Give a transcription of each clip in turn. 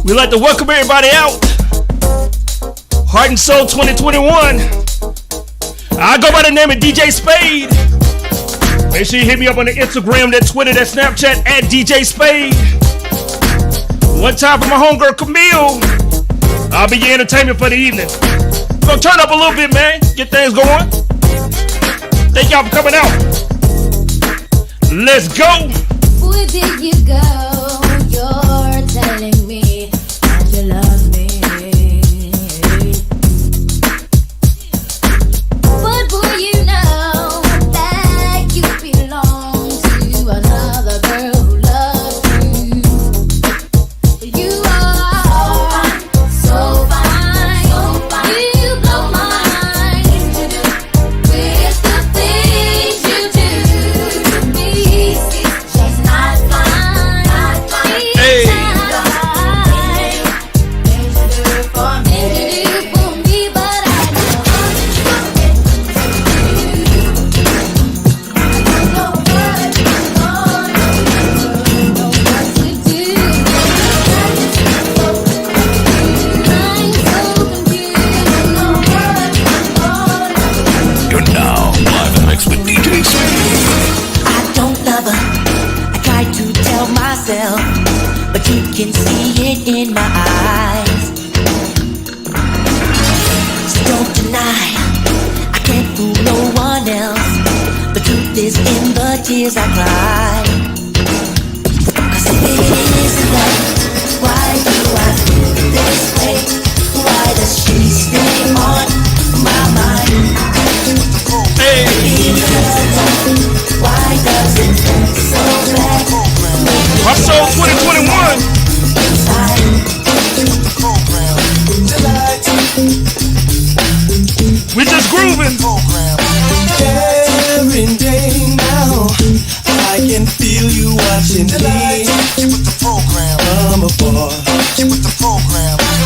We like to welcome everybody out. Heart and Soul 2021. I go by the name of DJ Spade. Make sure you hit me up on the Instagram, that Twitter, that Snapchat at DJ Spade. One time for my homegirl Camille. I'll be your entertainment for the evening. Gonna turn up a little bit, man. Get things going. Thank y'all for coming out. Let's go. Where did you go? You're telling me that you love me. But boy, you know that you belong to another girl who loves you. You are so fine, so fine. You blow my mind with the things you do to me. She's not fine, not fine. Hey. You're now live in the mix with DJ Spade. I don't love her, I try to tell myself, but you can see it in my eyes. So don't deny, I can't fool no one else. The truth is in the tears I cry. 'Cause if it isn't love, why do I feel this way? Why does she stay on my mind? Hey. Why does it hurt so bad? Heart and Soul 2021. We just grooving. Every day now, I can feel you watching me. I'm a boy,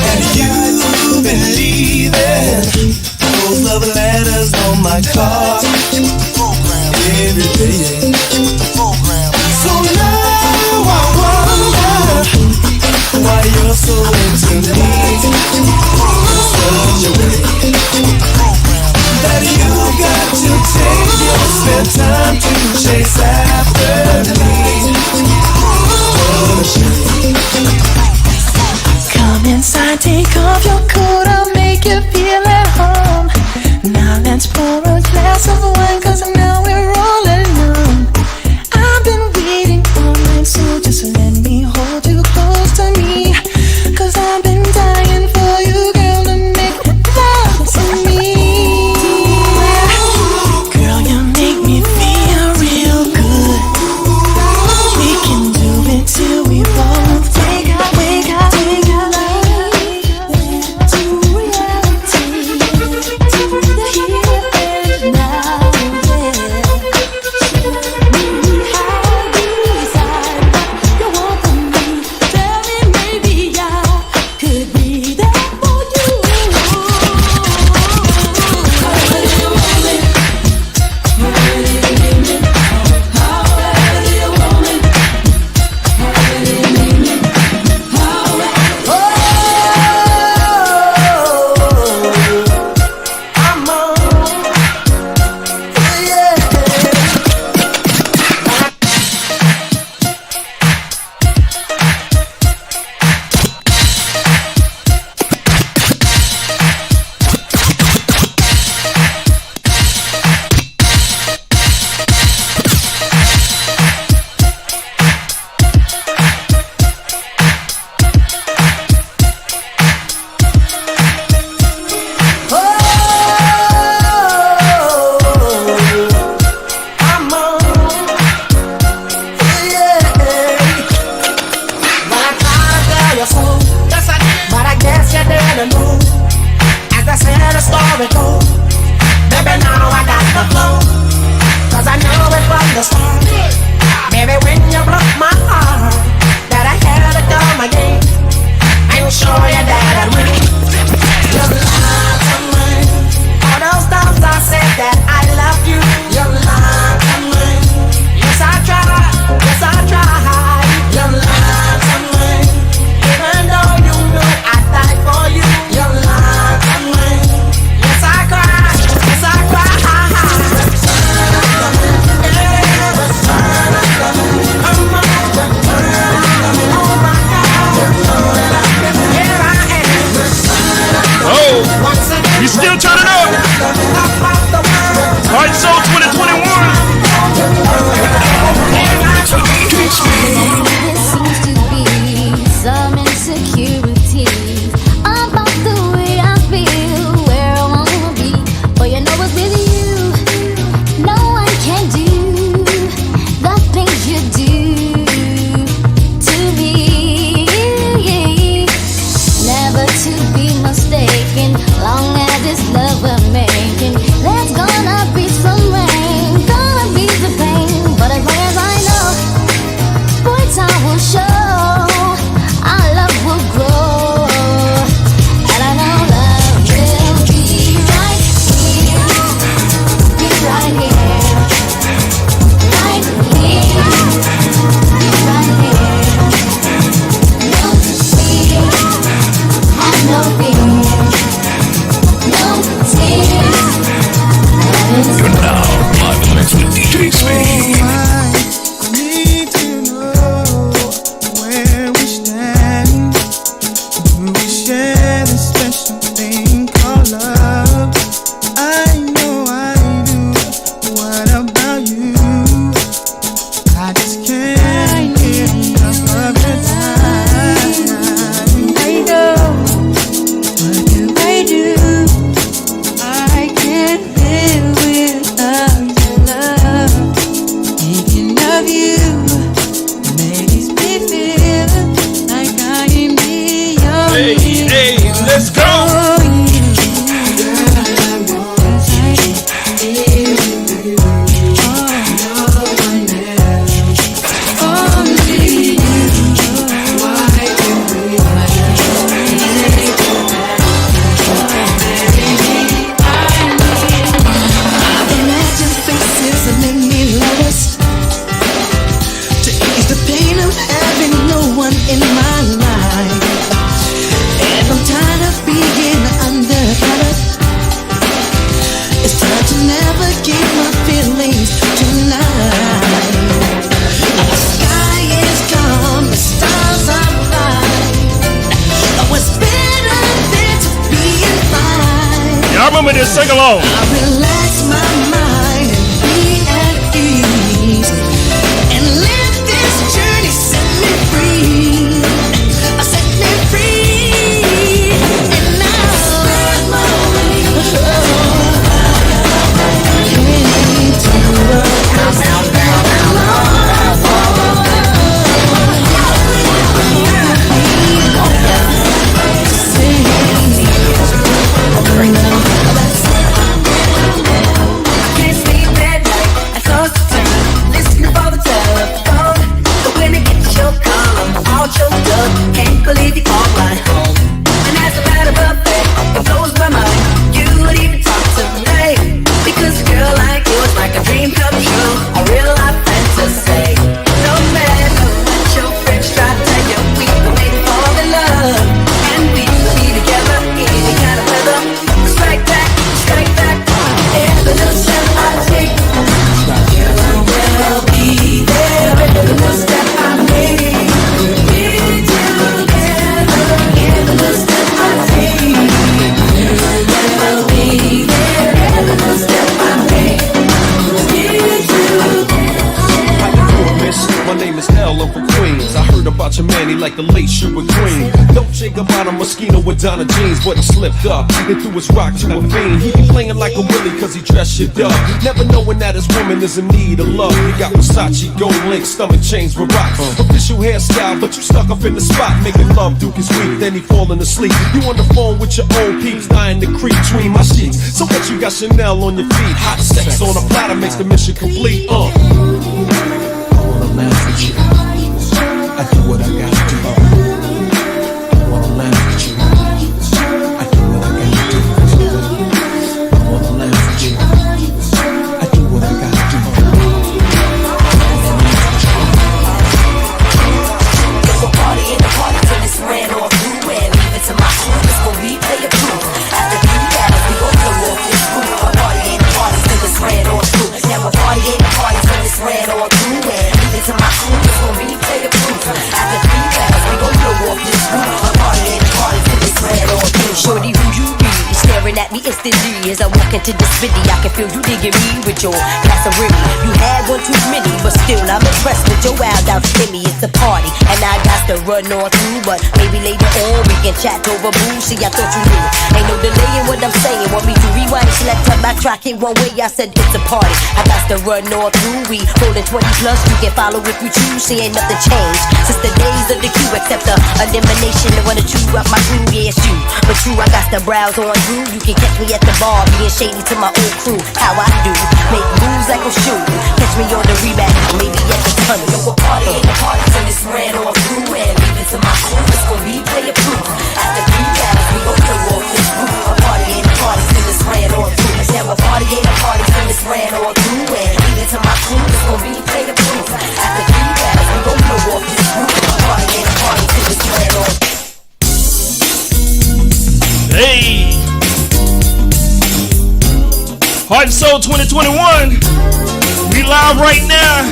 and you've been leaving those love letters on my car every day. So now I wonder why you're so into me, such a way that you got to take your spare time to chase after me. What a shame. Come inside, take off your coat, I'll make you feel at home. Now let's pour a glass of wine, 'cause now we're all alone. I've been waiting all night, so just let me hold you close to me. 'Cause I've been dying for you, girl, to make love to me. Girl, you make me feel real good. We can do it till we both wake up, wake up, wake up. To reality, here and now, yeah. How do you decide what you want from me? Tell me, maybe I could be there for you. I'm on, yeah. I'm on, yeah. But I tried to tell you so, but I guess you didn't know. As I said, the story goes, baby, now I got the flow. 'Cause I know it from the start. Baby, when you broke my heart, that I had to come again. I'm sure you that I will. You lied to me. All those times I said that I love you, you lied to me. Yes, I tried. You lied to me. Even though you remember this. Sing along. I relax my mind and be at ease and let this journey set me free. Set me free. And now spread my wings. Came to a house out there. Can't believe you called right home. And as a matter of fact, it blows my mind you would even talk to me. Because a girl like you is like a dream come true, a real life fantasy. No matter what your friends try to tell you, we were made to fall in love. And we will be together in any kind of weather. Strike back, every little step I take, you will be there. Every little step I make. My name is L, I'm from Queens. I heard about your man, he like the late sugar queen. Dolce Gabbana Moschino with Donna jeans, but he slipped up and threw his rock to a fiend. He be playing like a willy cause he dressed shit up, never knowing that his woman is in need of love. He got Versace, gold link, stomach chains with rocks. Official hairstyle, but you stuck up in the spot. Making love, Duke is weak, then he falling asleep. You on the phone with your old peeps, dying to creep between my sheets. So what you got Chanel on your feet? Hot sex on a platter makes the mission complete. Laugh with you. I do what I gotta do. I wanna laugh with you. I do what I gotta do. I wanna laugh with you. I do what I gotta do. There's a party in the party till it's ran off through and leave it to my crew. It's gon' replay it through. After 3 hours, we gon' blow off this roof. A party in the party till it's ran off through. Now a party in the party till it's ran off through and to my crew, it's gon' replay the proof. After 3 hours, we gon' blow off this roof. A party in the party till it's red on through. Shorty, who you be? Staring at me instantly as I walk into the city. I can feel you digging me with your glass of Remy. You had one too many, but still I'm impressed with your wild out in me. It's a party, and I got to run on through. But maybe later on we can chat over boo. See, I thought you knew. Ain't no delay in what I'm saying. Want me to rewind, select, turn back, track it one way? I said it's a party. I got to run on through. We rolling 20 plus. You can follow if you choose. See, ain't nothing changed since the days of the queue, except the elimination. The one to chew up my crew, yeah, it's you. But true, I got to browse on through. You can catch me at the bar, being shady to my old crew. How I do, make moves like I'm shooting. Catch me on the rebound, maybe at the tunnel. Yo, a party in the party till it's ran off through and leave it to my crew. It's gon' replay it proof. After 3 hours, we gon' blow off this roof. A party in the party till it's ran off through. Now a party in the party till it's ran off through and leave it to my crew. It's gon' replay the proof. After 3 hours, we gon' blow off this roof. A party in the party till it's ran off. Hey, Heart and Soul 2021. We live right now.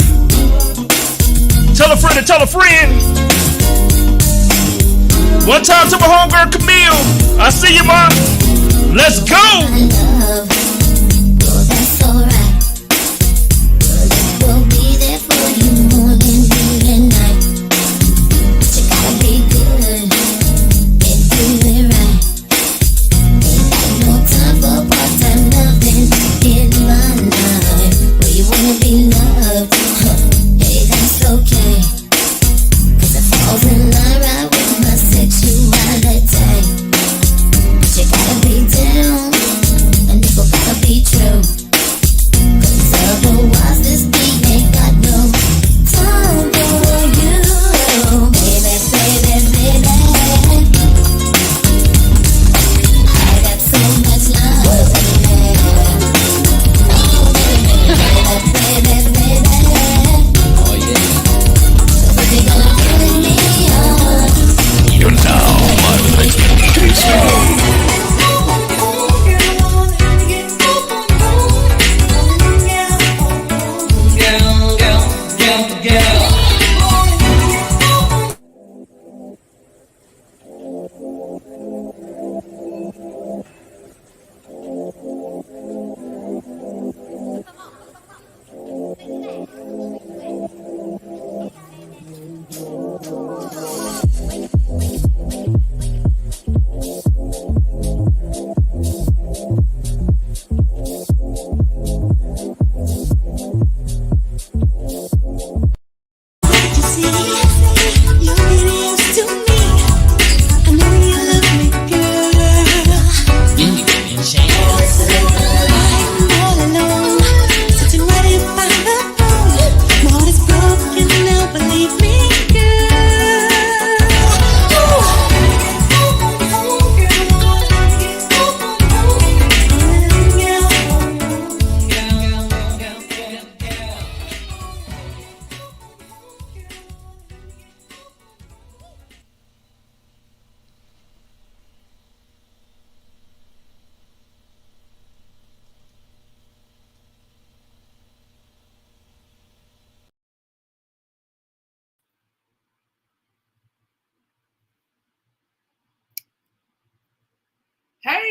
Tell a friend to tell a friend. One time to my homegirl Camille. I see you, ma. Let's go. Love, oh, that's alright. We'll be there for you morning, noon, and night. But you gotta be good and do it right. Ain't got no time for part-time loving in my life. Where you wanna be loved, hey, that's okay. 'Cause it falls in line right with my sexuality. But you gotta be down, and if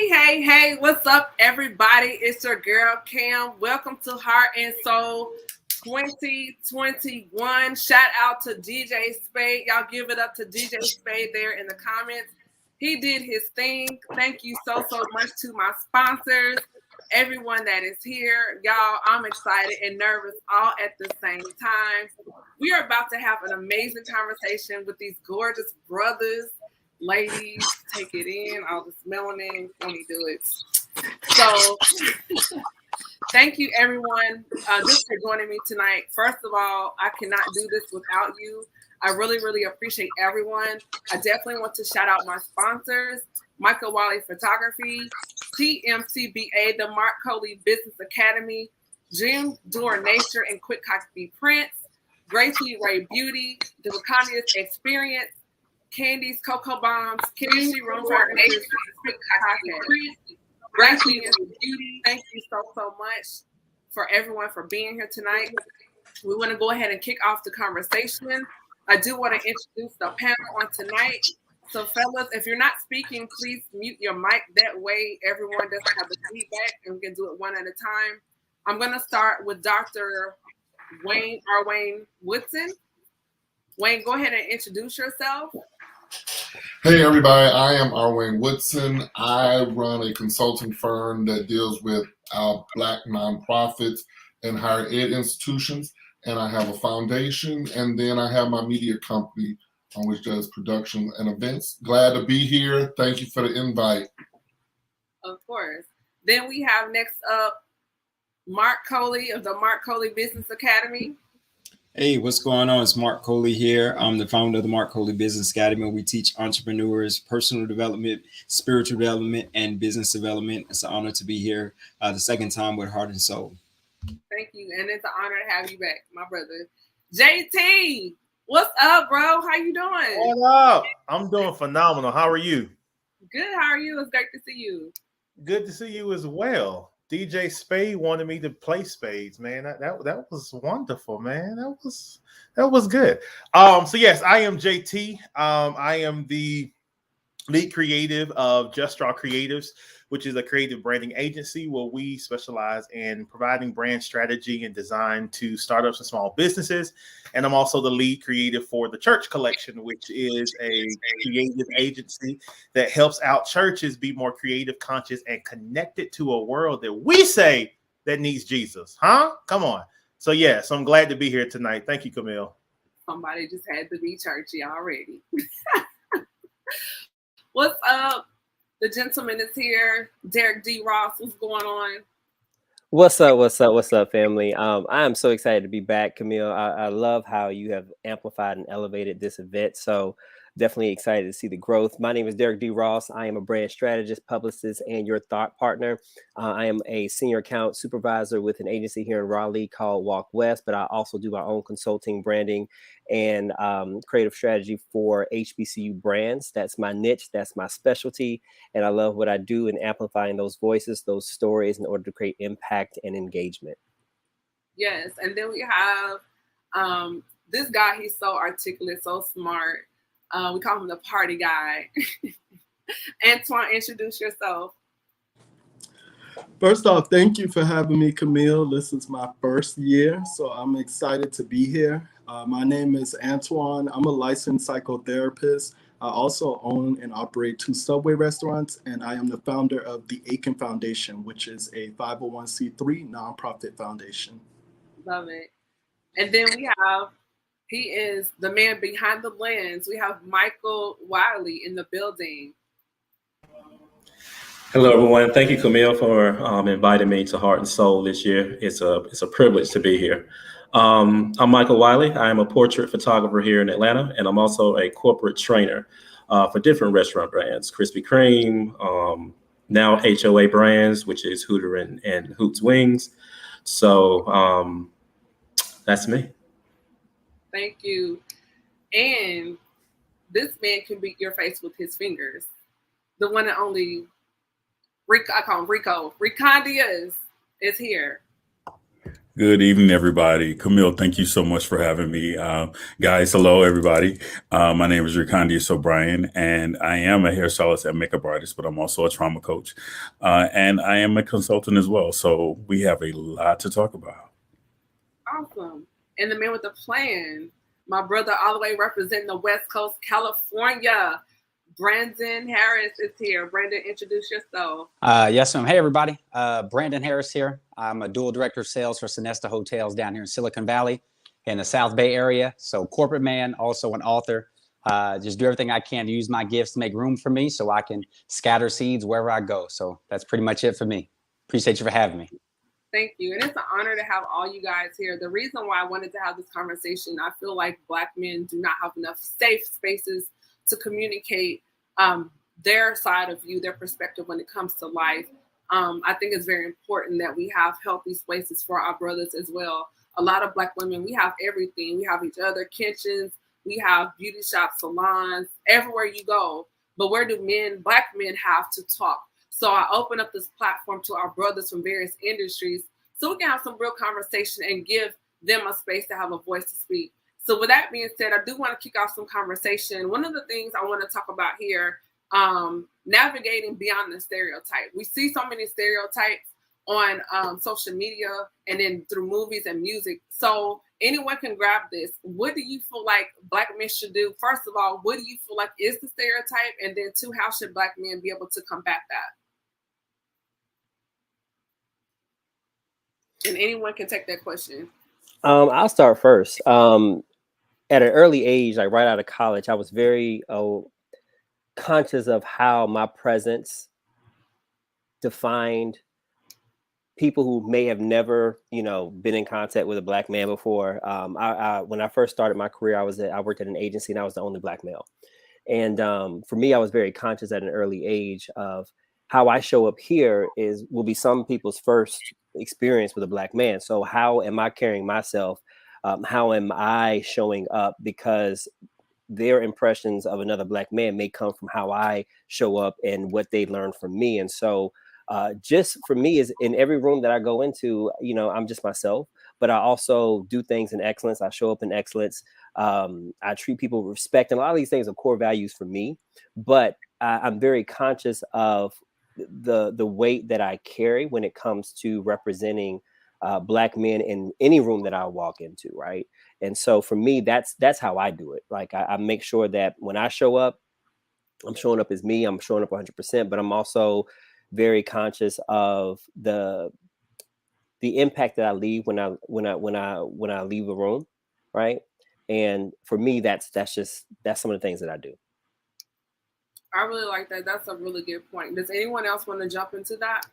Hey, what's up, everybody? It's your girl, Cam. Welcome to Heart and Soul 2021. Shout out to DJ Spade. Y'all give it up to DJ Spade there in the comments. He did his thing. Thank you so much to my sponsors, everyone that is here. Y'all, I'm excited and nervous all at the same time. We are about to have an amazing conversation with these gorgeous brothers. Ladies, take it in. All this melanin, let me do it. So, thank you, everyone, just for joining me tonight. First of all, I cannot do this without you. I really appreciate everyone. I definitely want to shout out my sponsors, Michael Wiley Photography, TMCBA, the Mark Coley Business Academy, Jim Door Nature and Quick Copy Prints, Gracie Ray Beauty, the Wakandia's Experience, Candy's Cocoa Bombs, Chemistry Room Furnishings, Quick Copy Gracie Beauty. Thank you so much for everyone for being here tonight. We want to go ahead and kick off the conversation. I do want to introduce the panel on tonight. So, fellas, if you're not speaking, please mute your mic. That way, everyone doesn't have the feedback, and we can do it one at a time. I'm going to start with Dr. Wayne Woodson. Wayne, go ahead and introduce yourself. Hey everybody, I am Arwayne Woodson. I run a consulting firm that deals with Black nonprofits and higher ed institutions, and I have a foundation, and then I have my media company which does production and events. Glad to be here. Thank you for the invite. Of course. Then we have next up Mark Coley of the Mark Coley Business Academy. Hey, what's going on? It's Mark Coley here. I'm the founder of the Mark Coley Business Academy. We teach entrepreneurs personal development, spiritual development, and business development. It's an honor to be here the second time with Heart and Soul. Thank you. And it's an honor to have you back, my brother. JT, what's up, bro? How you doing? What up? I'm doing phenomenal. How are you? Good. How are you? It's great to see you. Good to see you as well. DJ Spade wanted me to play spades, man. That was wonderful, man. That was good. So yes, I am JT. I am the lead creative of Just Draw Creatives, which is a creative branding agency where we specialize in providing brand strategy and design to startups and small businesses. And I'm also the lead creative for the Church Collection, which is a creative agency that helps out churches be more creative, conscious, and connected to a world that we say that needs Jesus. Huh? Come on. So yes, I'm glad to be here tonight. Thank you, Camille. Somebody just had to be churchy already. What's up? The gentleman is here. Derek D. Ross, what's going on? What's up, family? I am so excited to be back, Camille. I love how you have amplified and elevated this event. So definitely excited to see the growth. My name is Derek D. Ross. I am a brand strategist, publicist, and your thought partner. I am a senior account supervisor with an agency here in Raleigh called Walk West, but I also do my own consulting, branding, and creative strategy for HBCU brands. That's my niche. That's my specialty. And I love what I do in amplifying those voices, those stories in order to create impact and engagement. Yes. And then we have this guy. He's so articulate, so smart. We call him the party guy. Antoine, introduce yourself. First off, thank you for having me, Camille. This is my first year, so I'm excited to be here. My name is Antoine. I'm a licensed psychotherapist. I also own and operate 2 Subway restaurants, and I am the founder of the Aiken Foundation, which is a 501c3 nonprofit foundation. Love it. And then we have, he is the man behind the lens. We have Michael Wiley in the building. Hello, everyone. Thank you, Camille, for inviting me to Heart and Soul this year. It's a privilege to be here. I'm Michael Wiley. I am a portrait photographer here in Atlanta, and I'm also a corporate trainer for different restaurant brands, Krispy Kreme, now HOA brands, which is Hooter and Hoots Wings. So that's me. Thank you. And this man can beat your face with his fingers. The one and only Rico, I call him Rico. Ricondia is here. Good evening, everybody. Camille, thank you so much for having me. Guys, hello, everybody. My name is Ricondius O'Brien, and I am a hairstylist and makeup artist, but I'm also a trauma coach. And I am a consultant as well. So we have a lot to talk about. Awesome. And the man with the plan, my brother all the way representing the West Coast, California. Brandon Harris is here. Brandon, introduce yourself. Yes, ma'am. Hey, everybody. Brandon Harris here. I'm a dual director of sales for Sonesta Hotels down here in Silicon Valley in the South Bay area. So corporate man, also an author. Just do everything I can to use my gifts to make room for me so I can scatter seeds wherever I go. So that's pretty much it for me. Appreciate you for having me. Thank you. And it's an honor to have all you guys here. The reason why I wanted to have this conversation, I feel like Black men do not have enough safe spaces to communicate their side of view, their perspective when it comes to life. I think it's very important that we have healthy spaces for our brothers as well. A lot of Black women, we have everything. We have each other, kitchens, we have beauty shops, salons, everywhere you go. But where do men, Black men, have to talk? So I open up this platform to our brothers from various industries so we can have some real conversation and give them a space to have a voice to speak. So with that being said, I do want to kick off some conversation. One of the things I want to talk about here, navigating beyond the stereotype. We see so many stereotypes on social media and then through movies and music. So anyone can grab this. What do you feel like Black men should do? First of all, what do you feel like is the stereotype? And then two, how should Black men be able to combat that? And anyone can take that question. I'll start first. At an early age, like right out of college, I was very conscious of how my presence defined people who may have never, been in contact with a Black man before. When I first started my career, I worked at an agency and I was the only Black male. And for me, I was very conscious at an early age of how I show up here will be some people's first experience with a Black man. So how am I carrying myself? How am I showing up? Because their impressions of another Black man may come from how I show up and what they learned from me. And so just for me, is in every room that I go into, I'm just myself, but I also do things in excellence. I show up in excellence. I treat people with respect, and a lot of these things are core values for me, but I'm very conscious of the weight that I carry when it comes to representing Black men in any room that I walk into, right? And so for me, that's how I do it. Like I make sure that when I show up, I'm showing up as me. I'm showing up 100%, but I'm also very conscious of the impact that I leave when I leave the room, right? And for me, that's some of the things that I do. I really like that. That's a really good point. Does anyone else want to jump into that?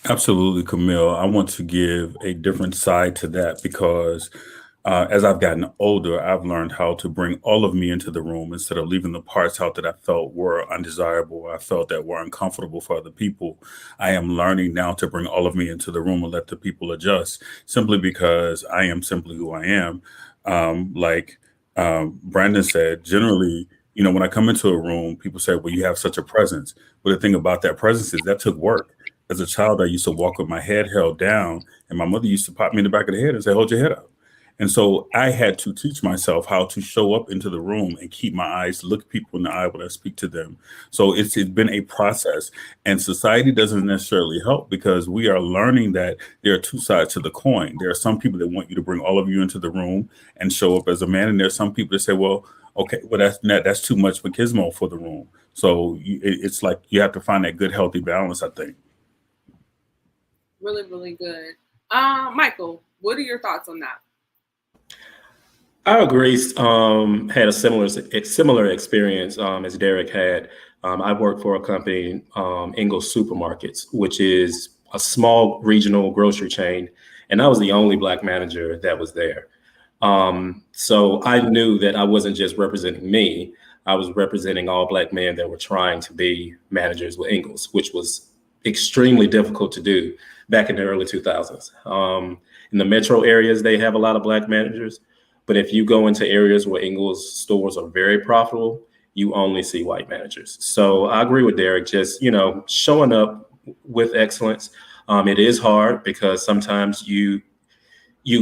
Absolutely, Camille. I want to give a different side to that because as I've gotten older, I've learned how to bring all of me into the room instead of leaving the parts out that I felt were undesirable. I felt that were uncomfortable for other people. I am learning now to bring all of me into the room and let the people adjust simply because I am simply who I am. Like Brandon said, generally, when I come into a room, people say, well, you have such a presence. But the thing about that presence is that took work. As a child, I used to walk with my head held down, and my mother used to pop me in the back of the head and say, hold your head up. And so I had to teach myself how to show up into the room and keep my eyes, look people in the eye when I speak to them. So it's been a process, and society doesn't necessarily help because we are learning that there are two sides to the coin. There are some people that want you to bring all of you into the room and show up as a man. And there are some people that say, well, okay, well, that's too much machismo for the room. So it's like you have to find that good, healthy balance, I think. Really, really good. Michael, what are your thoughts on that? I agree. Had a similar experience as Derek had. I worked for a company, Ingles Supermarkets, which is a small regional grocery chain, and I was the only Black manager that was there. So I knew that I wasn't just representing me; I was representing all Black men that were trying to be managers with Ingles, which was extremely difficult to do back in the early 2000s. In the metro areas, they have a lot of Black managers. But if you go into areas where Ingles stores are very profitable, you only see white managers. So I agree with Derek, just, showing up with excellence. It is hard because sometimes you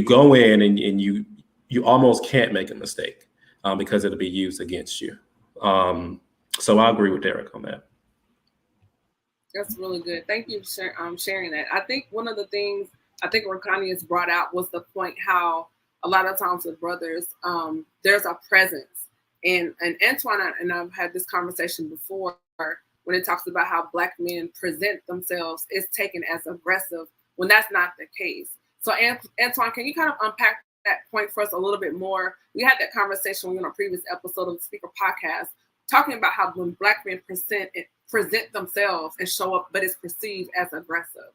go in and you almost can't make a mistake because it'll be used against you. So I agree with Derek on that. That's really good. Thank you for sharing that. I think one of the things I think Rakanius brought out was the point how a lot of times with brothers, there's a presence. And Antoine and I've had this conversation before when it talks about how Black men present themselves is taken as aggressive when that's not the case. So Antoine, can you kind of unpack that point for us a little bit more? We had that conversation on a previous episode of the Speaker Podcast, talking about how when Black men present themselves and show up, but it's perceived as aggressive.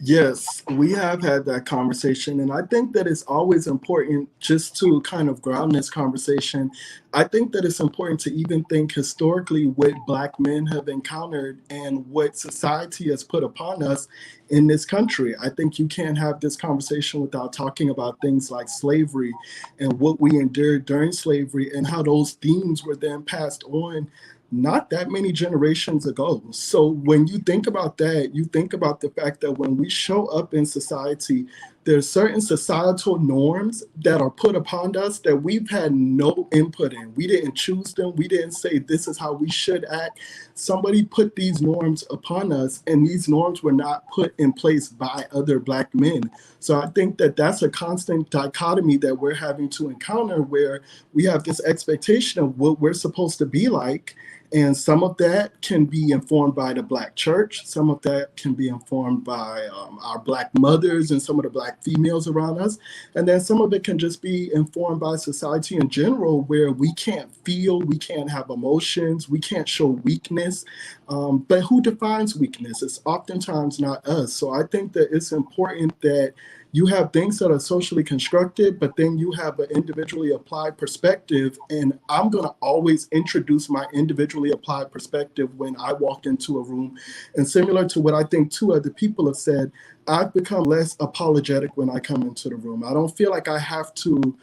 Yes, we have had that conversation. And I think that it's always important just to kind of ground this conversation. I think that it's important to even think historically what Black men have encountered and what society has put upon us in this country. I think you can't have this conversation without talking about things like slavery and what we endured during slavery and how those themes were then passed on not that many generations ago. So when you think about that, you think about the fact that when we show up in society, there's certain societal norms that are put upon us that we've had no input in. We didn't choose them. We didn't say this is how we should act. Somebody put these norms upon us, and these norms were not put in place by other Black men. So I think that that's a constant dichotomy that we're having to encounter, where we have this expectation of what we're supposed to be like. And some of that can be informed by the Black church. Some of that can be informed by our Black mothers and some of the Black females around us. And then some of it can just be informed by society in general, where we can't feel, we can't have emotions, we can't show weakness. But who defines weakness? It's oftentimes not us. So I think that it's important that you have things that are socially constructed, but then you have an individually applied perspective. And I'm going to always introduce my individually applied perspective when I walk into a room. And similar to what I think two other people have said, I've become less apologetic when I come into the room. I don't feel like I have to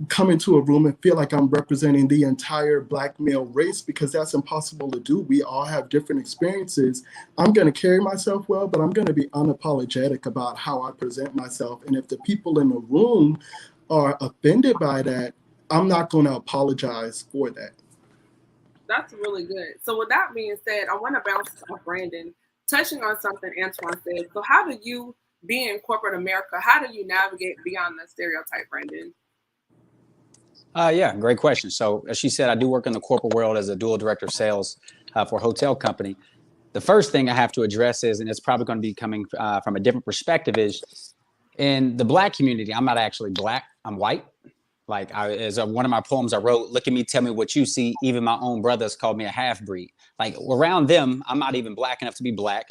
come into a room and feel like I'm representing the entire Black male race, because that's impossible to do. We all have different experiences. I'm going to carry myself well, but I'm going to be unapologetic about how I present myself. And if the people in the room are offended by that, I'm not going to apologize for that. That's really good. So with that being said, I want to bounce to Brandon, touching on something Antoine said. So how do you, be in corporate America, how do you navigate beyond the stereotype, Brandon? Yeah, great question. So as she said, I do work in the corporate world as a dual director of sales for a hotel company. The first thing I have to address is, and it's probably going to be coming from a different perspective, is in the Black community, I'm not actually Black, I'm white. Like as one of my poems I wrote, look at me, tell me what you see. Even my own brothers called me a half-breed. Like around them, I'm not even Black enough to be Black.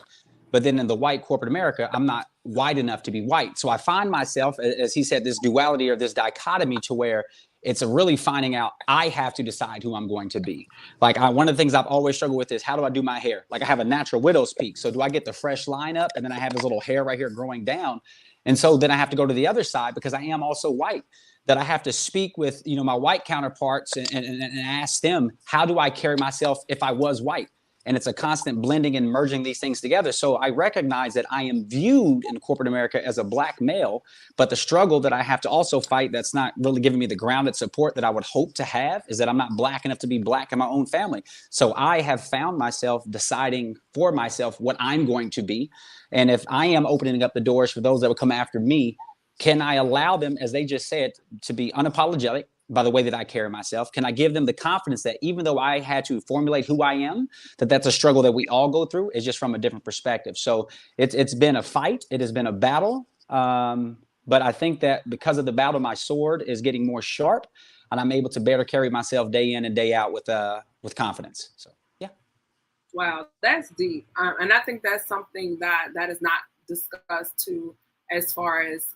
But then in the white corporate America, I'm not white enough to be white. So I find myself, as he said, this duality or this dichotomy to where it's really finding out I have to decide who I'm going to be. Like one of the things I've always struggled with is how do I do my hair? Like I have a natural widow's peak. So do I get the fresh line up and then I have this little hair right here growing down? And so then I have to go to the other side because I am also white, that I have to speak with, my white counterparts and ask them, how do I carry myself if I was white? And it's a constant blending and merging these things together. So I recognize that I am viewed in corporate America as a Black male, but the struggle that I have to also fight that's not really giving me the grounded support that I would hope to have is that I'm not Black enough to be Black in my own family. So I have found myself deciding for myself what I'm going to be. And if I am opening up the doors for those that would come after me, can I allow them, as they just said, to be unapologetic by the way that I carry myself? Can I give them the confidence that even though I had to formulate who I am, that's a struggle that we all go through, is just from a different perspective. So it's been a fight. It has been a battle. But I think that because of the battle, my sword is getting more sharp and I'm able to better carry myself day in and day out with confidence. So, yeah. Wow, that's deep. And I think that's something that is not discussed too, as far as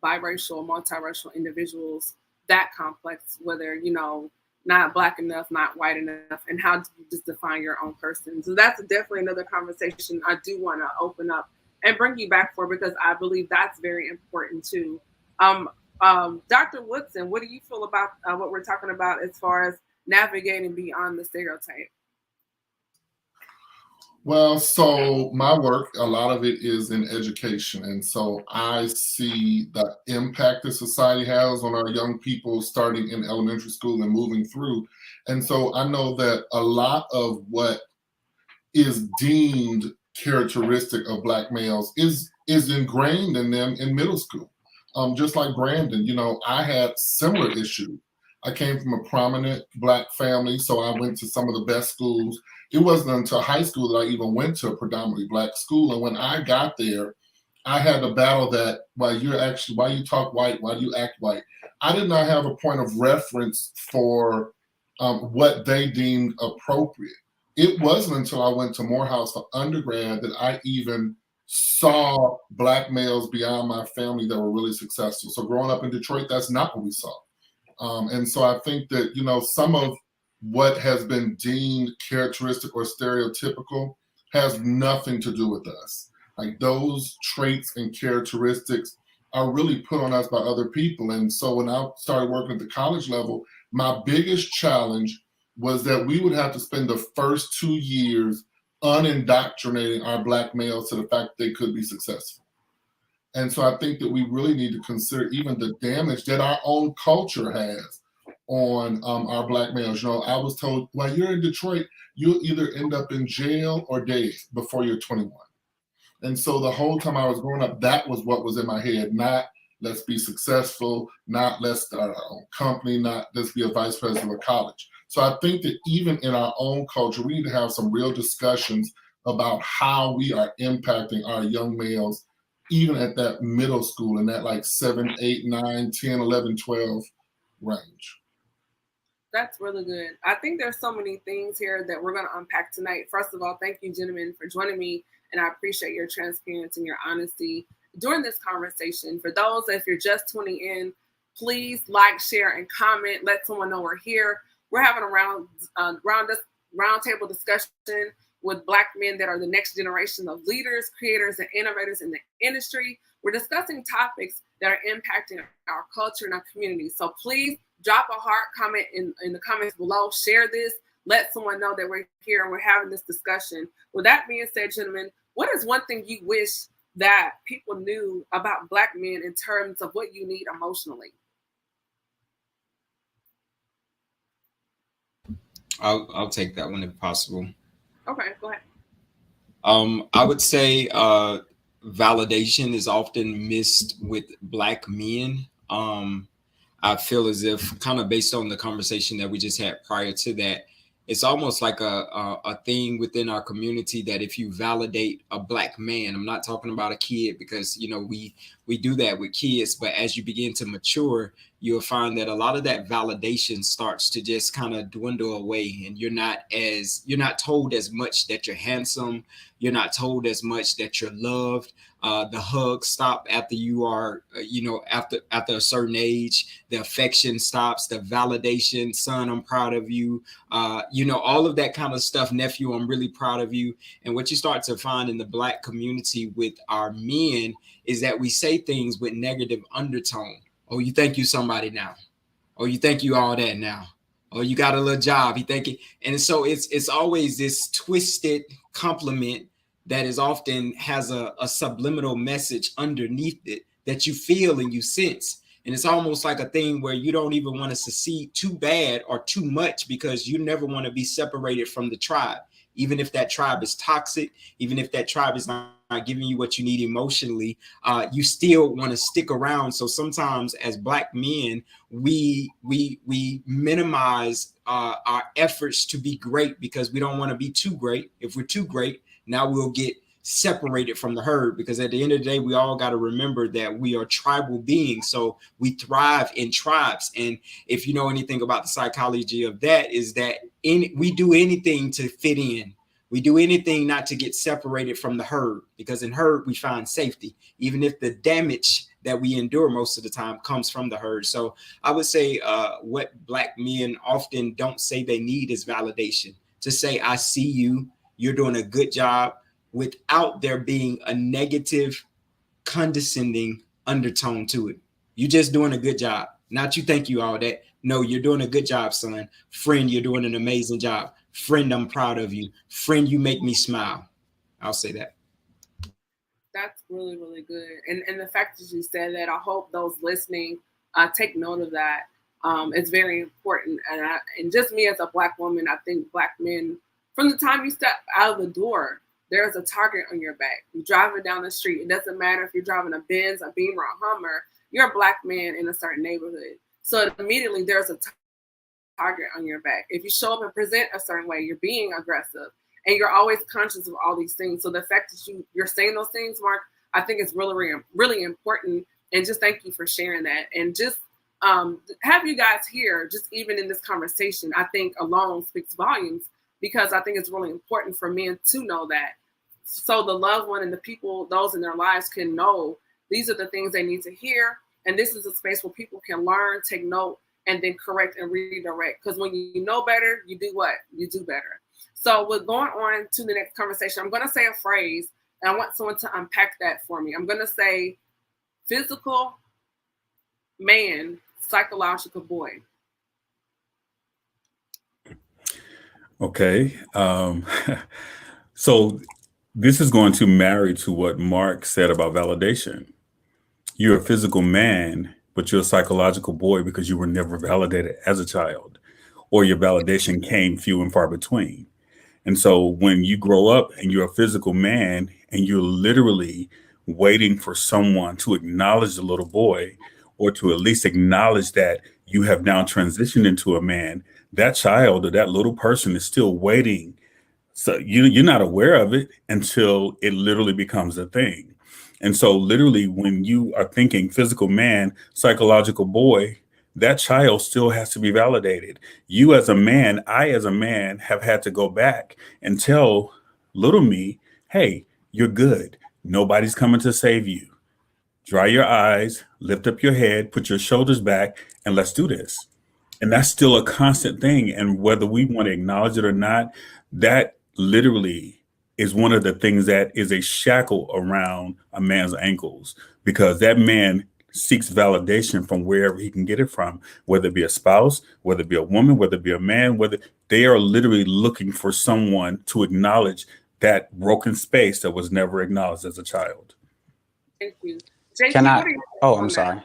biracial, multiracial individuals, that complex, whether, not Black enough, not white enough, and how do you just define your own person? So that's definitely another conversation I do want to open up and bring you back for, because I believe that's very important too. Dr. Woodson, what do you feel about what we're talking about as far as navigating beyond the stereotype? Well, so my work, a lot of it is in education. And so I see the impact that society has on our young people starting in elementary school and moving through. And so I know that a lot of what is deemed characteristic of Black males is ingrained in them in middle school. Just like Brandon, you know, I had similar issues. I came from a prominent Black family, so I went to some of the best schools. It wasn't until high school that I even went to a predominantly Black school. And when I got there, I had to battle that why you talk white, why do you act white? I did not have a point of reference for what they deemed appropriate. It wasn't until I went to Morehouse for undergrad that I even saw Black males beyond my family that were really successful. So growing up in Detroit, that's not what we saw. And so I think that, you know, some of what has been deemed characteristic or stereotypical has nothing to do with us. Like those traits and characteristics are really put on us by other people. And so when I started working at the college level, my biggest challenge was that we would have to spend the first 2 years unindoctrinating our Black males to the fact that they could be successful. And so I think that we really need to consider even the damage that our own culture has on our Black males. You know, I was told, while you're in Detroit, you'll either end up in jail or dead before you're 21. And so the whole time I was growing up, that was what was in my head, not let's be successful, not let's start our own company, not let's be a vice president of a college. So I think that even in our own culture, we need to have some real discussions about how we are impacting our young males, even at that middle school, in that like 7, 8, 9, 10, 11, 12 range. That's really good. I think there's so many things here that we're going to unpack tonight. First of all, thank you, gentlemen, for joining me. And I appreciate your transparency and your honesty during this conversation. For those, if you're just tuning in, please like, share, and comment. Let someone know we're here. We're having a roundtable discussion with Black men that are the next generation of leaders, creators, and innovators in the industry. We're discussing topics that are impacting our culture and our community. So please drop a heart comment in the comments below. Share this. Let someone know that we're here and we're having this discussion. With that being said, gentlemen, what is one thing you wish that people knew about Black men in terms of what you need emotionally? I'll take that one if possible. Okay, go ahead. I would say validation is often missed with Black men. I feel as if, kind of based on the conversation that we just had prior to that, it's almost like a thing within our community that if you validate a Black man, I'm not talking about a kid, because, you know, we do that with kids, but as you begin to mature, you'll find that a lot of that validation starts to just kind of dwindle away, and you're not told as much that you're handsome. You're not told as much that you're loved. The hugs stop after you are, after a certain age. The affection stops. The validation, son, I'm proud of you. All of that kind of stuff. Nephew, I'm really proud of you. And what you start to find in the Black community with our men is that we say things with negative undertone. Oh, you think you somebody now? Oh, you think you all that now? Oh, you got a little job. You think it, and so it's always this twisted compliment that is often has a subliminal message underneath it that you feel and you sense. And it's almost like a thing where you don't even want to succeed too bad or too much, because you never want to be separated from the tribe. Even if that tribe is toxic, even if that tribe is not giving you what you need emotionally, you still want to stick around. So sometimes as Black men, we minimize our efforts to be great because we don't want to be too great. If we're too great, now we'll get separated from the herd, because at the end of the day, we all got to remember that we are tribal beings. So we thrive in tribes. And if you know anything about the psychology of that, is that we do anything to fit in. We do anything not to get separated from the herd, because in herd, we find safety, even if the damage that we endure most of the time comes from the herd. So I would say what Black men often don't say they need is validation. To say, I see you, you're doing a good job, without there being a negative, condescending undertone to it. You're just doing a good job. Not you think you all that. No, you're doing a good job, son. Friend, you're doing an amazing job. Friend, I'm proud of you. Friend, you make me smile. I'll say that. That's really, really good. And the fact that you said that, I hope those listening take note of that. It's very important. And just me as a Black woman, I think Black men, from the time you step out of the door, there's a target on your back. You're driving down the street. It doesn't matter if you're driving a Benz, a Beamer, a Hummer. You're a Black man in a certain neighborhood. So immediately there's a target on your back. If you show up and present a certain way, you're being aggressive. And you're always conscious of all these things. So the fact that you're saying those things, Mark, I think it's really, really important. And just thank you for sharing that. And just have you guys here, just even in this conversation, I think alone speaks volumes, because I think it's really important for men to know that. So the loved one and the people, those in their lives, can know these are the things they need to hear. And this is a space where people can learn, take note, and then correct and redirect. Because when you know better, you do what? You do better. So we're going on to the next conversation. I'm going to say a phrase, and I want someone to unpack that for me. I'm going to say physical man, psychological boy. Okay. So this is going to marry to what Mark said about validation. You're a physical man, but you're a psychological boy because you were never validated as a child, or your validation came few and far between. And so when you grow up and you're a physical man and you're literally waiting for someone to acknowledge the little boy, or to at least acknowledge that you have now transitioned into a man, that child or that little person is still waiting. So you're not aware of it until it literally becomes a thing. And so literally when you are thinking physical man, psychological boy, that child still has to be validated. You as a man, I as a man have had to go back and tell little me, hey, you're good. Nobody's coming to save you. Dry your eyes, lift up your head, put your shoulders back, and let's do this. And that's still a constant thing. And whether we want to acknowledge it or not, that literally is one of the things that is a shackle around a man's ankles, because that man seeks validation from wherever he can get it from, whether it be a spouse, whether it be a woman, whether it be a man, whether they are literally looking for someone to acknowledge that broken space that was never acknowledged as a child. Thank you. JT, Can I? what are your Oh, thoughts I'm on sorry.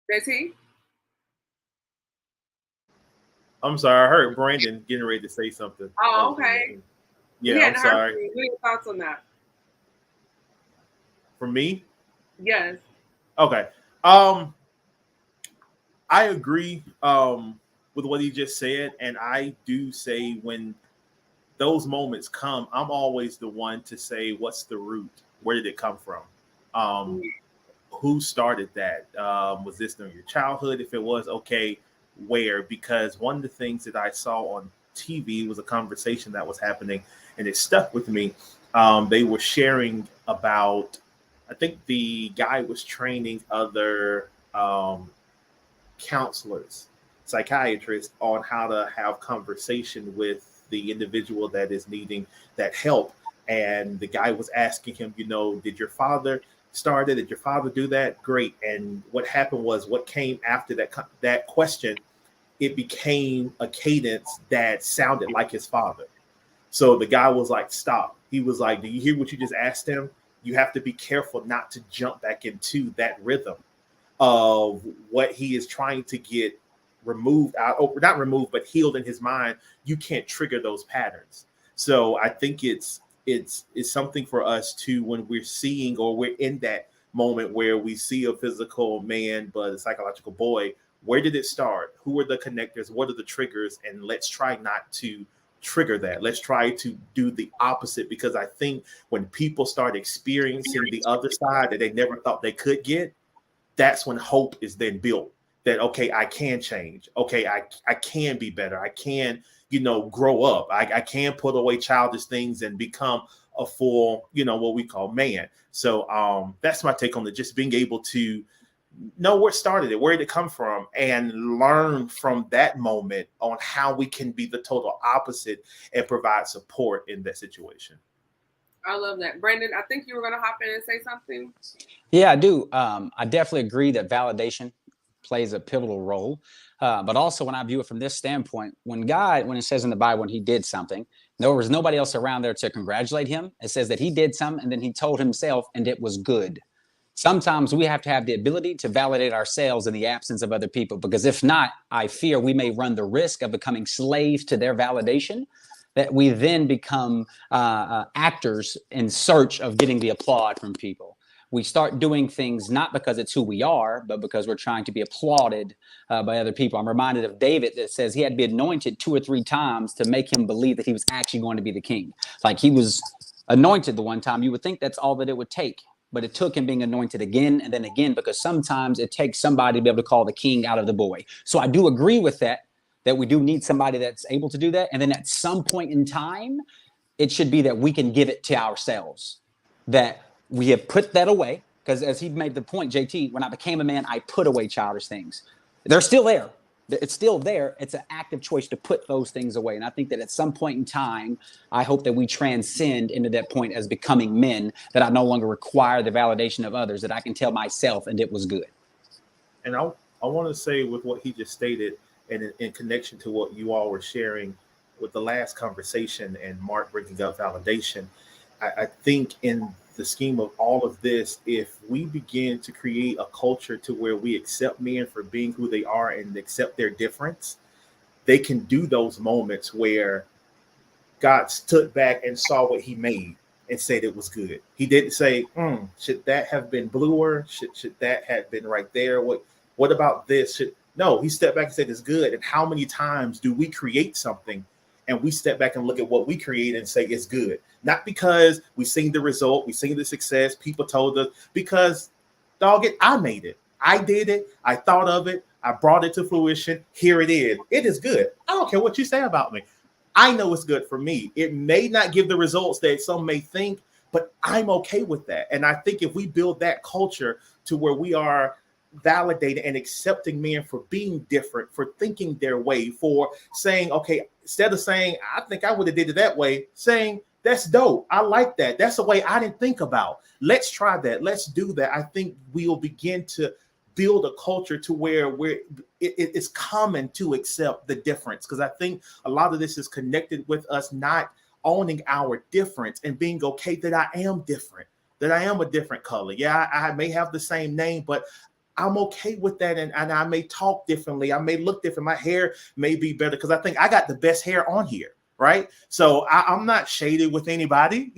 that? JT? I'm sorry. I heard Brandon getting ready to say something. Oh, okay. We Yeah, I'm hadn't heard sorry. from you. What are your thoughts on that? For me? Yes. Okay. I agree with what he just said. And I do say when those moments come, I'm always the one to say, what's the root? Where did it come from? Who started that? Was this during your childhood? If it was, okay, where? Because one of the things that I saw on TV was a conversation that was happening, and it stuck with me. They were sharing about, I think the guy was training other counselors, psychiatrists, on how to have conversation with the individual that is needing that help. And the guy was asking him, did your father start it? Did your father do that? Great. And what happened was, what came after that question, it became a cadence that sounded like his father. So the guy was like, stop. He was like, do you hear what you just asked him? You have to be careful not to jump back into that rhythm of what he is trying to get removed out, or not removed, but healed in his mind. You can't trigger those patterns. So I think it's something for us to, when we're seeing, or we're in that moment where we see a physical man but a psychological boy, where did it start? Who are the connectors? What are the triggers? And let's try not to trigger that. Let's try to do the opposite, because I think when people start experiencing the other side that they never thought they could get, that's when hope is then built. That, okay, I can change. Okay, I can be better. I can, grow up. I can put away childish things and become a full, what we call man. So that's my take on it. Just being able to know what started it, where did it come from, and learn from that moment on how we can be the total opposite and provide support in that situation. I love that. Brandon, I think you were going to hop in and say something. Yeah, I do. I definitely agree that validation plays a pivotal role. But also when I view it from this standpoint, when it says in the Bible, when he did something, there was nobody else around there to congratulate him. It says that he did something and then he told himself and it was good. Sometimes we have to have the ability to validate ourselves in the absence of other people, because if not, I fear we may run the risk of becoming slaves to their validation, that we then become actors in search of getting the applaud from people. We start doing things not because it's who we are, but because we're trying to be applauded by other people. I'm reminded of David that says he had to be anointed 2 or 3 times to make him believe that he was actually going to be the king. Like, he was anointed the one time. You would think that's all that it would take. But it took him being anointed again and then again, because sometimes it takes somebody to be able to call the king out of the boy. So I do agree with that we do need somebody that's able to do that. And then at some point in time, it should be that we can give it to ourselves, that we have put that away. Because as he made the point, JT, when I became a man, I put away childish things. They're still there. It's still there. It's an active choice to put those things away. And I think that at some point in time, I hope that we transcend into that point as becoming men, that I no longer require the validation of others, that I can tell myself and it was good. And I want to say with what he just stated, and in connection to what you all were sharing with the last conversation and Mark bringing up validation, I think in the scheme of all of this, if we begin to create a culture to where we accept men for being who they are and accept their difference, they can do those moments where God stood back and saw what he made and said it was good. He didn't say, should that have been bluer? Should that have been right there? What about this? No, he stepped back and said it's good. And how many times do we create something and we step back and look at what we create and say it's good? Not because we've seen the result, we've seen the success, people told us, because, dog it, I made it. I did it. I thought of it. I brought it to fruition. Here it is. It is good. I don't care what you say about me. I know it's good for me. It may not give the results that some may think, but I'm okay with that. And I think if we build that culture to where we are validating and accepting men for being different, for thinking their way, for saying, okay, instead of saying, I think I would have did it that way, saying, that's dope. I like that. That's a way I didn't think about. Let's try that. Let's do that. I think we'll begin to build a culture to where it's common to accept the difference. Because I think a lot of this is connected with us not owning our difference and being okay that I am different, that I am a different color. Yeah, I may have the same name, but I'm okay with that. And I may talk differently. I may look different. My hair may be better because I think I got the best hair on here. Right. So I'm not shaded with anybody,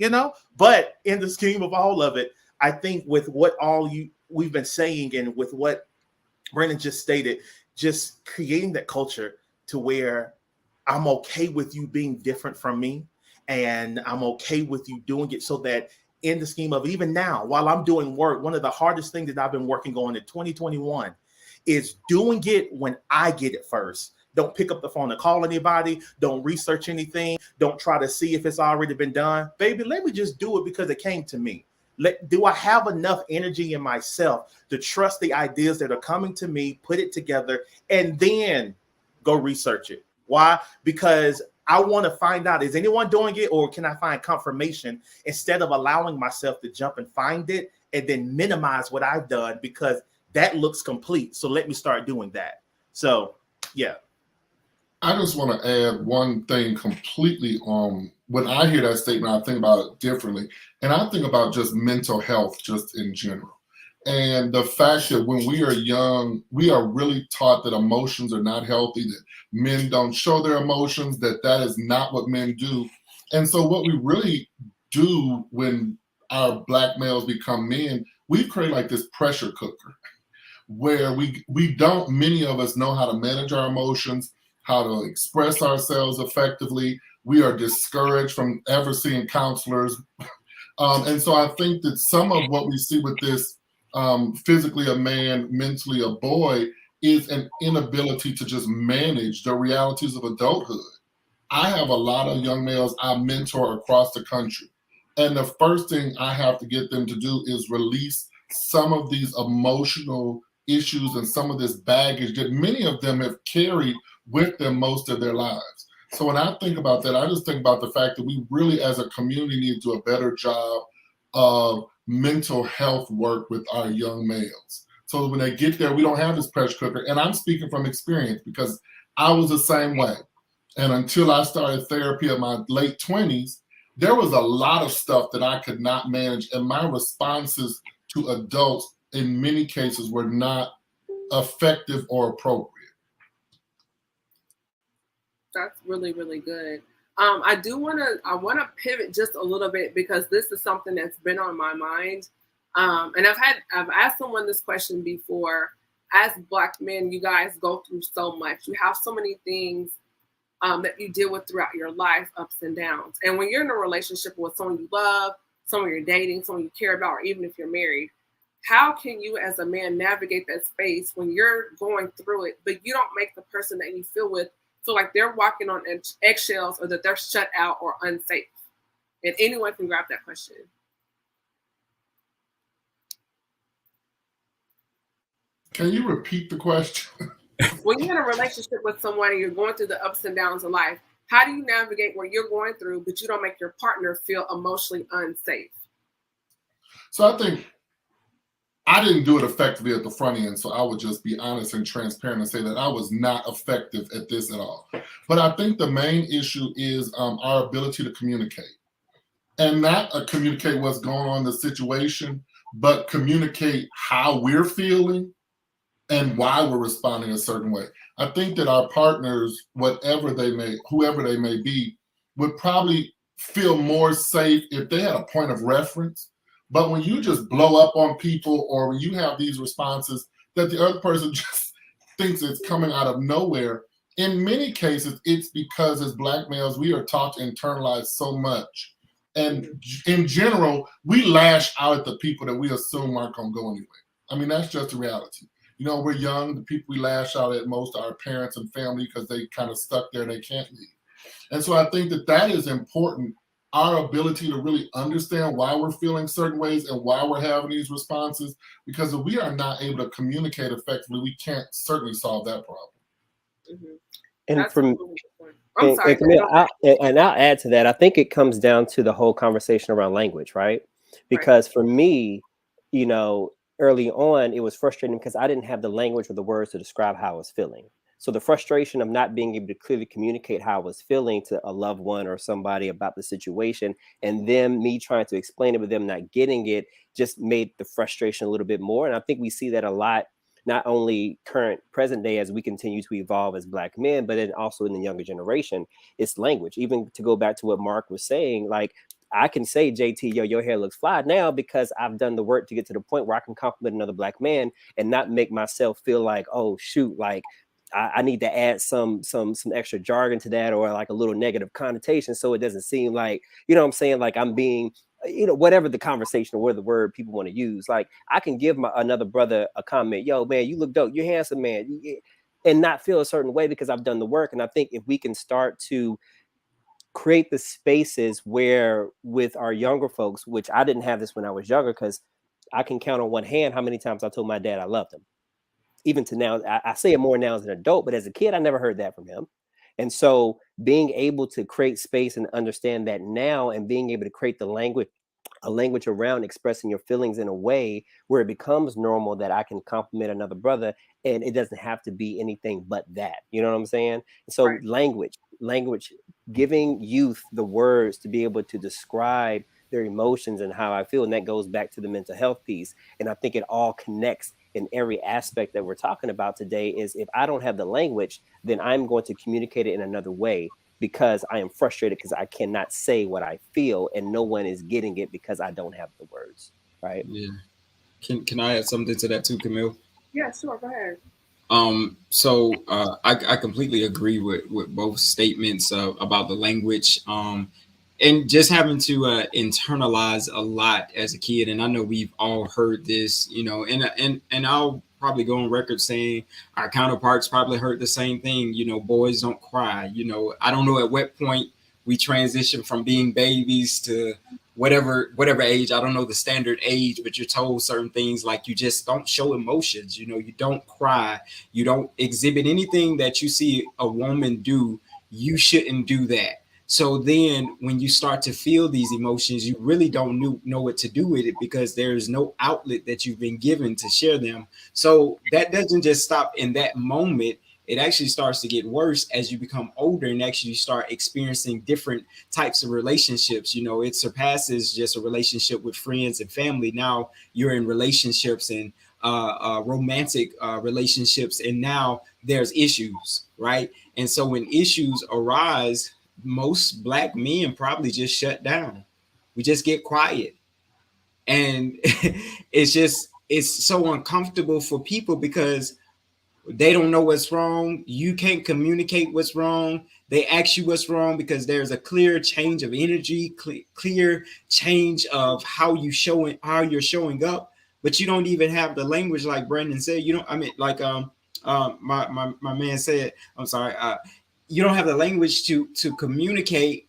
but in the scheme of all of it, I think with what we've been saying and with what Brandon just stated, just creating that culture to where I'm okay with you being different from me. And I'm okay with you doing it so that in the scheme of even now, while I'm doing work, one of the hardest things that I've been working on in 2021 is doing it when I get it first. Don't pick up the phone to call anybody. Don't research anything. Don't try to see if it's already been done. Baby, let me just do it because it came to me. Do I have enough energy in myself to trust the ideas that are coming to me, put it together, and then go research it? Why? Because I want to find out, is anyone doing it, or can I find confirmation instead of allowing myself to jump and find it and then minimize what I've done because that looks complete. So let me start doing that. So, yeah. I just want to add one thing completely on when I hear that statement, I think about it differently. And I think about just mental health just in general. And the fact that when we are young, we are really taught that emotions are not healthy, that men don't show their emotions, that is not what men do. And so what we really do when our Black males become men, we create like this pressure cooker where we don't, many of us know how to manage our emotions, how to express ourselves effectively. We are discouraged from ever seeing counselors. And so I think that some of what we see with this physically a man, mentally a boy, is an inability to just manage the realities of adulthood. I have a lot of young males I mentor across the country. And the first thing I have to get them to do is release some of these emotional issues and some of this baggage that many of them have carried with them most of their lives. So when I think about that, I just think about the fact that we really as a community need to do a better job of mental health work with our young males So when they get there, we don't have this pressure cooker. And I'm speaking from experience because I was the same way. And until I started therapy in my late 20s, there was a lot of stuff that I could not manage. And my responses to adults in many cases were not effective or appropriate. That's really, really good. I want to pivot just a little bit because this is something that's been on my mind. And I've asked someone this question before. As Black men, you guys go through so much. You have so many things that you deal with throughout your life, ups and downs. And when you're in a relationship with someone you love, someone you're dating, someone you care about, or even if you're married, how can you as a man navigate that space when you're going through it, but you don't make the person that you feel with feel like they're walking on eggshells or that they're shut out or unsafe? And anyone can grab that question. Can you repeat the question? When you're in a relationship with someone and you're going through the ups and downs of life, how do you navigate what you're going through, but you don't make your partner feel emotionally unsafe? So I think I didn't do it effectively at the front end, so I would just be honest and transparent and say that I was not effective at this at all. But I think the main issue is our ability to communicate. And not communicate what's going on in the situation, but communicate how we're feeling and why we're responding a certain way. I think that our partners, whoever they may be, would probably feel more safe if they had a point of reference. But when you just blow up on people or when you have these responses that the other person just thinks it's coming out of nowhere, in many cases, it's because as Black males, we are taught to internalize so much. And in general, we lash out at the people that we assume aren't going to go anywhere. I mean, that's just the reality. You know, we're young. The people we lash out at most are our parents and family because they kind of stuck there and they can't leave. And so I think that is important, our ability to really understand why we're feeling certain ways and why we're having these responses, because if we are not able to communicate effectively, we can't certainly solve that problem. Mm-hmm. And That's from really important. I'm sorry. Camille, I'll add to that. I think it comes down to the whole conversation around language, right? Because for me, you know, early on, it was frustrating because I didn't have the language or the words to describe how I was feeling. So the frustration of not being able to clearly communicate how I was feeling to a loved one or somebody about the situation, and then me trying to explain it with them not getting it, just made the frustration a little bit more. And I think we see that a lot, not only present day as we continue to evolve as Black men, but then also in the younger generation, it's language. Even to go back to what Mark was saying, like, I can say, JT, yo, your hair looks fly now because I've done the work to get to the point where I can compliment another Black man and not make myself feel like, oh shoot, like I need to add some extra jargon to that, or like a little negative connotation, so it doesn't seem like, you know what I'm saying, like I'm being, you know, whatever the conversation or the word people want to use. Like I can give another brother a comment, yo man, you look dope, you're handsome, man, and not feel a certain way because I've done the work. And I think if we can start to create the spaces where with our younger folks, which I didn't have this when I was younger, because I can count on one hand how many times I told my dad I loved him. Even to now, I say it more now as an adult, but as a kid, I never heard that from him. And so being able to create space and understand that now, and being able to create a language around expressing your feelings in a way where it becomes normal that I can compliment another brother and it doesn't have to be anything but that. You know what I'm saying? So language, giving youth the words to be able to describe their emotions and how I feel. And that goes back to the mental health piece. And I think it all connects in every aspect that we're talking about today. Is if I don't have the language, then I'm going to communicate it in another way because I am frustrated because I cannot say what I feel and no one is getting it because I don't have the words. Right. Yeah. Can I add something to that too, Camille? Yeah, sure. Go ahead. So I completely agree with both statements about the language. And just having to internalize a lot as a kid. And I know we've all heard this, you know, and I'll probably go on record saying our counterparts probably heard the same thing. You know, boys don't cry. You know, I don't know at what point we transition from being babies to whatever age. I don't know the standard age, but you're told certain things like you just don't show emotions. You know, you don't cry. You don't exhibit anything that you see a woman do. You shouldn't do that. So then when you start to feel these emotions, you really don't know what to do with it because there's no outlet that you've been given to share them. So that doesn't just stop in that moment. It actually starts to get worse as you become older and actually start experiencing different types of relationships. You know, it surpasses just a relationship with friends and family. Now you're in relationships and romantic relationships, and now there's issues, right? And so when issues arise, most Black men probably just shut down. We just get quiet. And it's so uncomfortable for people because they don't know what's wrong. You can't communicate what's wrong. They ask you what's wrong because there's a clear change of energy, clear change of how you're showing up, but you don't even have the language like Brandon said. You don't, I mean, like my man said, I'm sorry, you don't have the language to communicate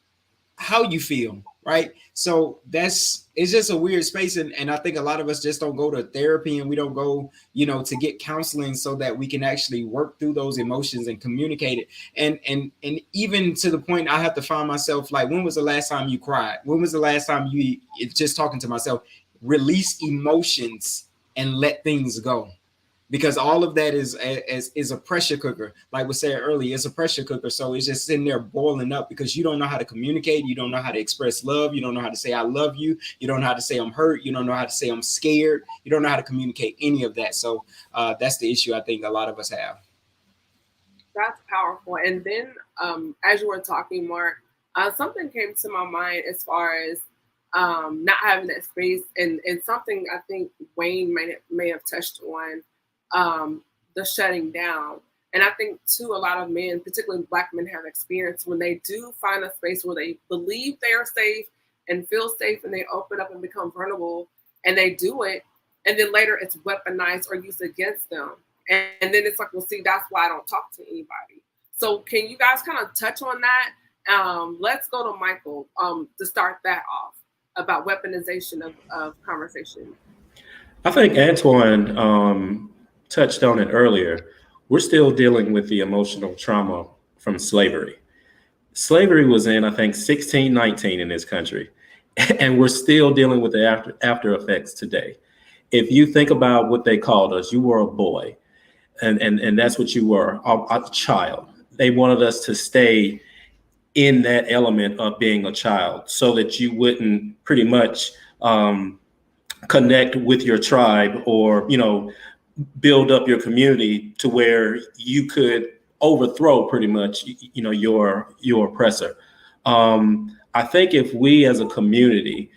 how you feel, right? So it's just a weird space, and I think a lot of us just don't go to therapy and we don't go, to get counseling so that we can actually work through those emotions and communicate it. And even to the point I have to find myself like, when was the last time you cried? When was the last time it's just talking to myself, release emotions and let things go? Because all of that is a pressure cooker. Like we said earlier, it's a pressure cooker. So it's just sitting there boiling up because you don't know how to communicate. You don't know how to express love. You don't know how to say, I love you. You don't know how to say I'm hurt. You don't know how to say I'm scared. You don't know how to communicate any of that. So that's the issue I think a lot of us have. That's powerful. And then as you were talking, Mark, something came to my mind as far as not having that space, and something I think Wayne may have touched on, the shutting down. And I think too, a lot of men, particularly Black men, have experienced when they do find a space where they believe they are safe and feel safe, and they open up and become vulnerable, and they do it, and then later it's weaponized or used against them. And then it's like, well, see, that's why I don't talk to anybody. So can you guys kind of touch on that? Let's go to Michael to start that off about weaponization of conversation. I think Antoine touched on it earlier. We're still dealing with the emotional trauma from slavery. Slavery was in, I think, 1619 in this country, and we're still dealing with the after effects today. If you think about what they called us, you were a boy, and that's what you were, a child. They wanted us to stay in that element of being a child so that you wouldn't pretty much connect with your tribe or, build up your community to where you could overthrow pretty much, your oppressor. I think if we as a community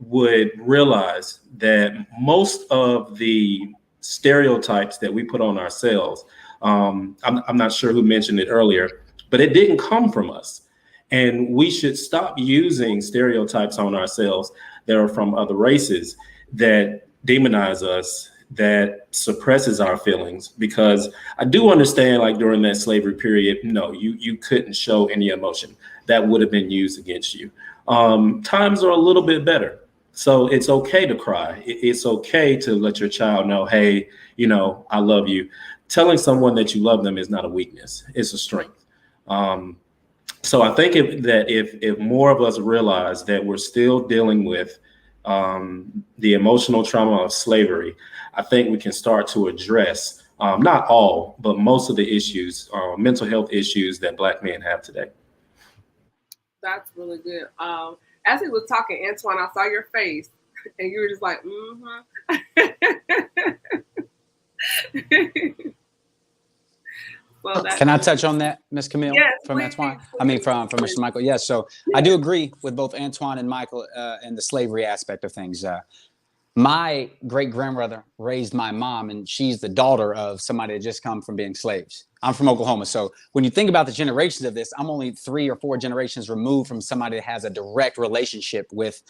would realize that most of the stereotypes that we put on ourselves, I'm not sure who mentioned it earlier, but it didn't come from us. And we should stop using stereotypes on ourselves that are from other races that demonize us, that suppresses our feelings. Because I do understand, like during that slavery period, no, you couldn't show any emotion. That would have been used against you. Times are a little bit better. So it's okay to cry. It's okay to let your child know, hey, I love you. Telling someone that you love them is not a weakness. It's a strength. So I think if more of us realize that we're still dealing with the emotional trauma of slavery, I think we can start to address not all, but most of the issues, mental health issues that Black men have today. That's really good. As he was talking, Antoine, I saw your face, and you were just like, Well, can I touch on that, Ms. Camille, yes, from please, Antoine? please. I mean, from Mr. Michael. Yes. So I do agree with both Antoine and Michael and the slavery aspect of things. My great grandmother raised my mom, and she's the daughter of somebody that just come from being slaves. I'm from Oklahoma. So when you think about the generations of this, I'm only 3 or 4 generations removed from somebody that has a direct relationship with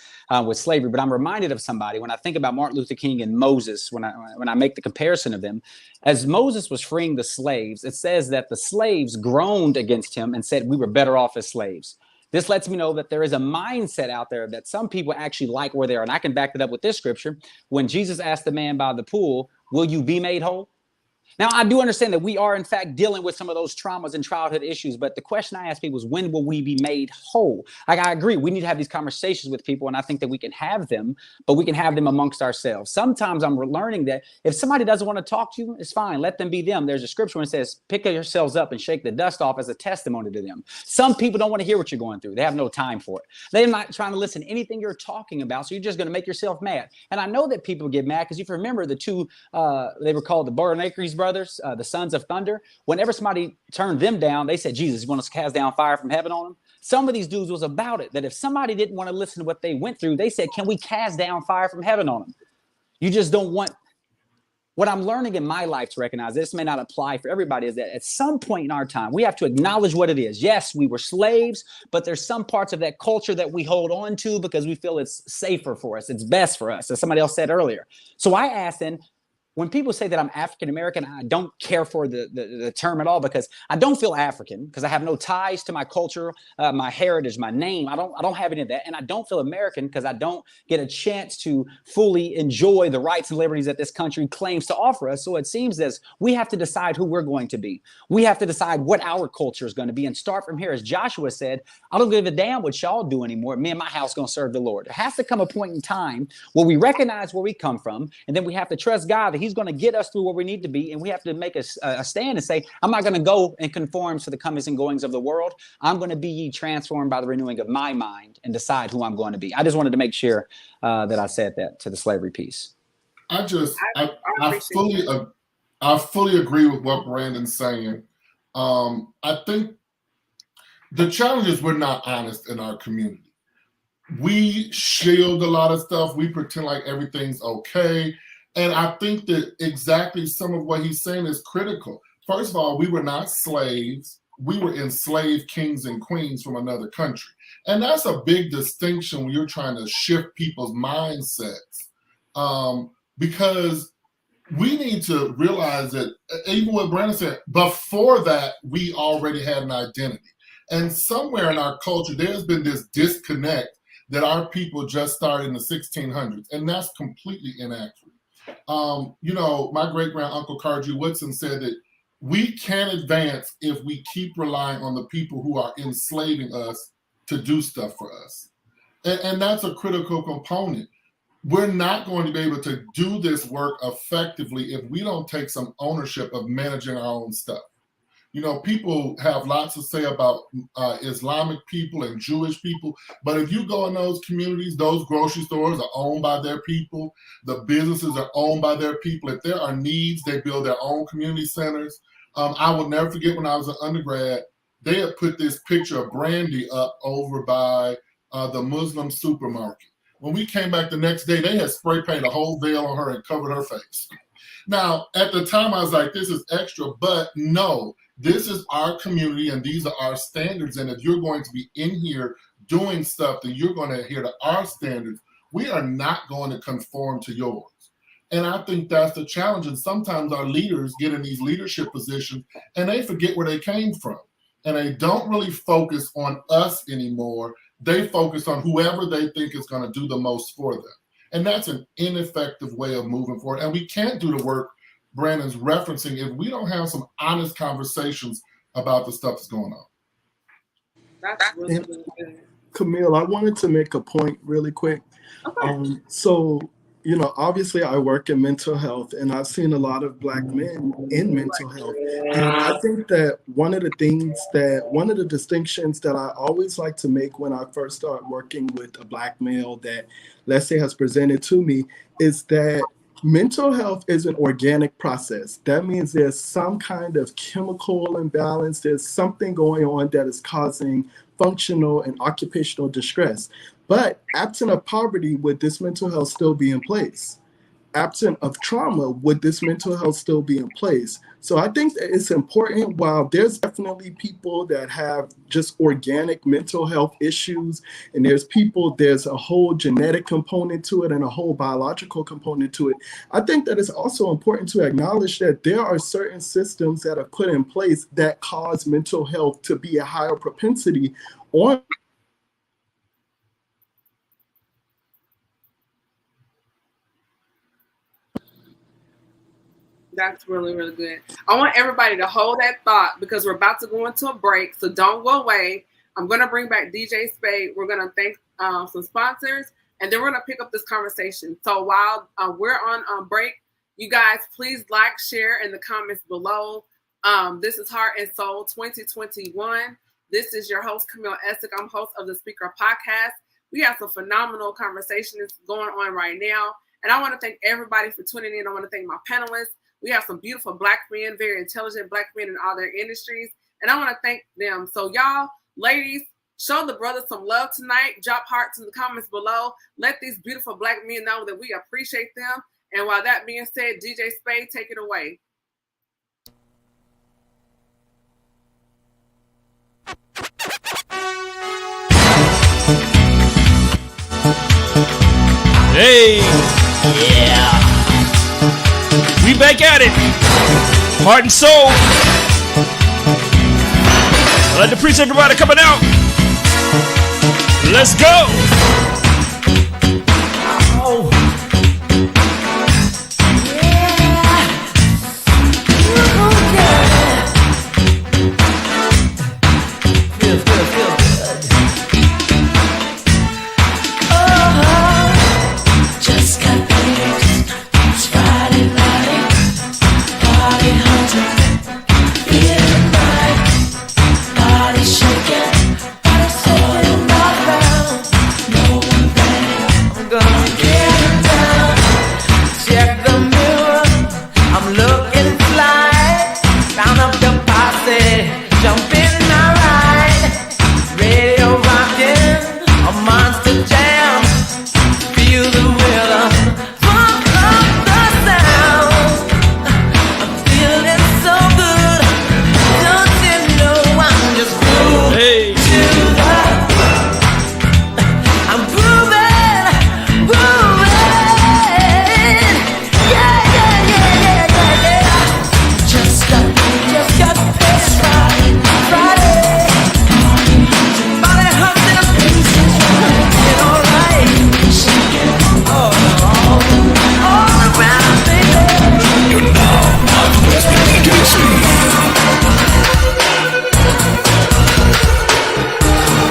slavery. But I'm reminded of somebody when I think about Martin Luther King and Moses, when I make the comparison of them, as Moses was freeing the slaves, it says that the slaves groaned against him and said, we were better off as slaves. This lets me know that there is a mindset out there that some people actually like where they are. And I can back it up with this scripture. When Jesus asked the man by the pool, will you be made whole? Now, I do understand that we are, in fact, dealing with some of those traumas and childhood issues. But the question I ask people is, when will we be made whole? Like, I agree, we need to have these conversations with people. And I think that we can have them, but we can have them amongst ourselves. Sometimes I'm learning that if somebody doesn't want to talk to you, it's fine. Let them be them. There's a scripture that says, pick yourselves up and shake the dust off as a testimony to them. Some people don't want to hear what you're going through. They have no time for it. They're not trying to listen to anything you're talking about. So you're just going to make yourself mad. And I know that people get mad because if you remember the two, they were called the Barnacres brothers, the sons of thunder. Whenever somebody turned them down, they said, Jesus, you want us to cast down fire from heaven on them? Some of these dudes was about it, that if somebody didn't want to listen to what they went through, they said, can we cast down fire from heaven on them? You just don't want. What I'm learning in my life to recognize, this may not apply for everybody, is that at some point in our time, we have to acknowledge what it is. Yes, we were slaves, but there's some parts of that culture that we hold on to because we feel it's safer for us. It's best for us, as somebody else said earlier. So I asked then, when people say that I'm African American, I don't care for the term at all, because I don't feel African, because I have no ties to my culture, my heritage, my name. I don't have any of that. And I don't feel American because I don't get a chance to fully enjoy the rights and liberties that this country claims to offer us. So it seems as we have to decide who we're going to be. We have to decide what our culture is going to be and start from here. As Joshua said, I don't give a damn what y'all do anymore. Me and my house going to serve the Lord. There has to come a point in time where we recognize where we come from, and then we have to trust God that He's going to get us through where we need to be. And we have to make a stand and say, I'm not going to go and conform to the comings and goings of the world. I'm going to be ye transformed by the renewing of my mind and decide who I'm going to be. I just wanted to make sure that I said that to the slavery piece. I fully agree with what Brandon's saying. I think the challenge is we're not honest in our community. We shield a lot of stuff. We pretend like everything's okay. And I think that exactly some of what he's saying is critical. First of all, we were not slaves. We were enslaved kings and queens from another country. And that's a big distinction when you're trying to shift people's mindsets. Because we need to realize that, even what Brandon said, before that, we already had an identity. And somewhere in our culture, there's been this disconnect that our people just started in the 1600s. And that's completely inaccurate. My great-grand uncle Carl G. Woodson said that we can't advance if we keep relying on the people who are enslaving us to do stuff for us. And that's a critical component. We're not going to be able to do this work effectively if we don't take some ownership of managing our own stuff. People have lots to say about Islamic people and Jewish people, but if you go in those communities, those grocery stores are owned by their people. The businesses are owned by their people. If there are needs, they build their own community centers. I will never forget when I was an undergrad, they had put this picture of Brandy up over by the Muslim supermarket. When we came back the next day, they had spray painted a whole veil on her and covered her face. Now, at the time, I was like, this is extra, but no, this is our community and these are our standards. And if you're going to be in here doing stuff, then you're going to adhere to our standards. We are not going to conform to yours. And I think that's the challenge. And sometimes our leaders get in these leadership positions and they forget where they came from. And they don't really focus on us anymore. They focus on whoever they think is going to do the most for them. And that's an ineffective way of moving forward. And we can't do the work Brandon's referencing if we don't have some honest conversations about the stuff that's going on. That's really, really good. Camille, I wanted to make a point really quick. Okay. Obviously I work in mental health, and I've seen a lot of Black men in mental health. And I think that one of the distinctions that I always like to make when I first start working with a Black male that, let's say, has presented to me, is that mental health is an organic process. That means there's some kind of chemical imbalance. There's something going on that is causing functional and occupational distress. But absent of poverty, would this mental health still be in place? Absent of trauma, would this mental health still be in place? So I think that it's important. While there's definitely people that have just organic mental health issues, and there's a whole genetic component to it and a whole biological component to it. I think that it's also important to acknowledge that there are certain systems that are put in place that cause mental health to be a higher propensity on. That's really, really good. I want everybody to hold that thought because we're about to go into a break. So don't go away. I'm going to bring back DJ Spade. We're going to thank some sponsors, and then we're going to pick up this conversation. So while we're on break, you guys, please like, share in the comments below. This is Heart and Soul 2021. This is your host, Camille Essick. I'm host of the Speaker Podcast. We have some phenomenal conversations going on right now. And I want to thank everybody for tuning in. I want to thank my panelists. We have some beautiful Black men, very intelligent Black men in all their industries. And I want to thank them. So y'all, ladies, show the brothers some love tonight. Drop hearts in the comments below. Let these beautiful Black men know that we appreciate them. And while that being said, DJ Spade, take it away. Hey, yeah, we back at it, Heart and Soul. I'd like to appreciate everybody coming out. Let's go. Oh.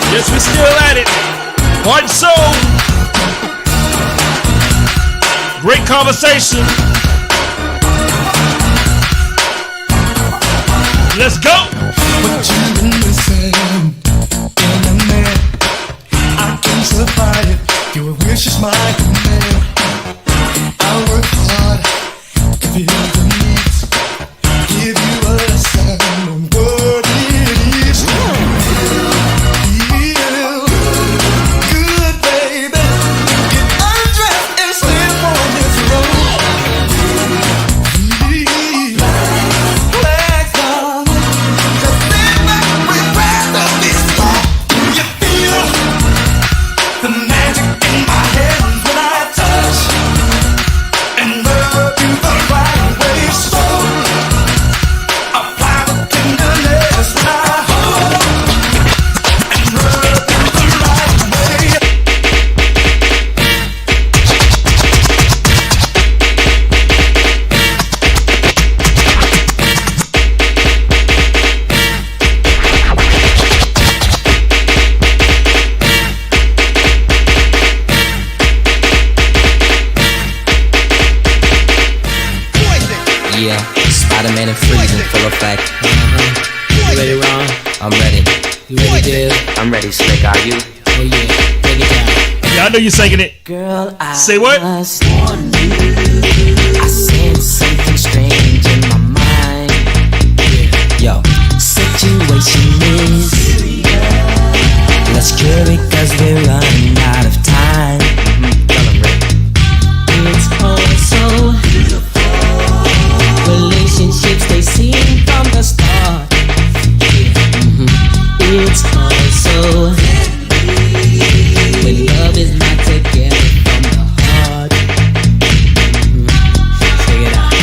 Yes, we're still at it. Heart and Soul. Great conversation. Let's go. What you've been missing in a man, I can survive. Your wish is my command. I work hard to feel the needs, give you a lesson on what it is to feel good, baby. Get undressed and slip on this road. Legs on, just sit back with rather this thought. You feel the magic in my hands when I touch and rub you the right way. So apply the tenderness when I hold and rub you the right way. Yeah, Spider-Man and freezing full effect. You ready, Ron? I'm ready. You ready, Dave? I'm ready, Slick. Are you? Oh yeah, take it down. Yeah, I know you're singing it. Girl, I say what? Must warn you. I sense something strange in my mind. Yo, situation is serious. Let's cure it 'cause we're running out of time. It's all so relationships they seem from the start. It's also when love is not together from the heart. Check it out.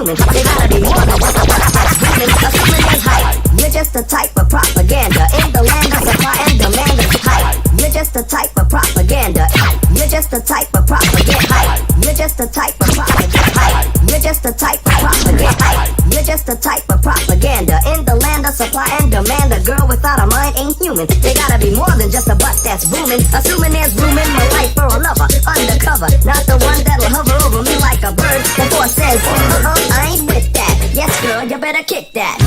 human. They gotta be more than just a butt that's booming. Assuming there's hype. You're just a type of propaganda in the land of supply and demand of hype. You're just a type of propaganda. You're just a type of propaganda. Hype. You're just a type of propaganda. Hype. You're just a type of propaganda. Hype. You're just a type of propaganda in the land of supply and demand. A girl without a mind ain't human. They gotta be more than just a butt that's booming. Assuming there's room in my life for a lover. Undercover, not the one that'll hover over me like a bird. Before it says, I ain't with that. Yes, girl, you better kick that.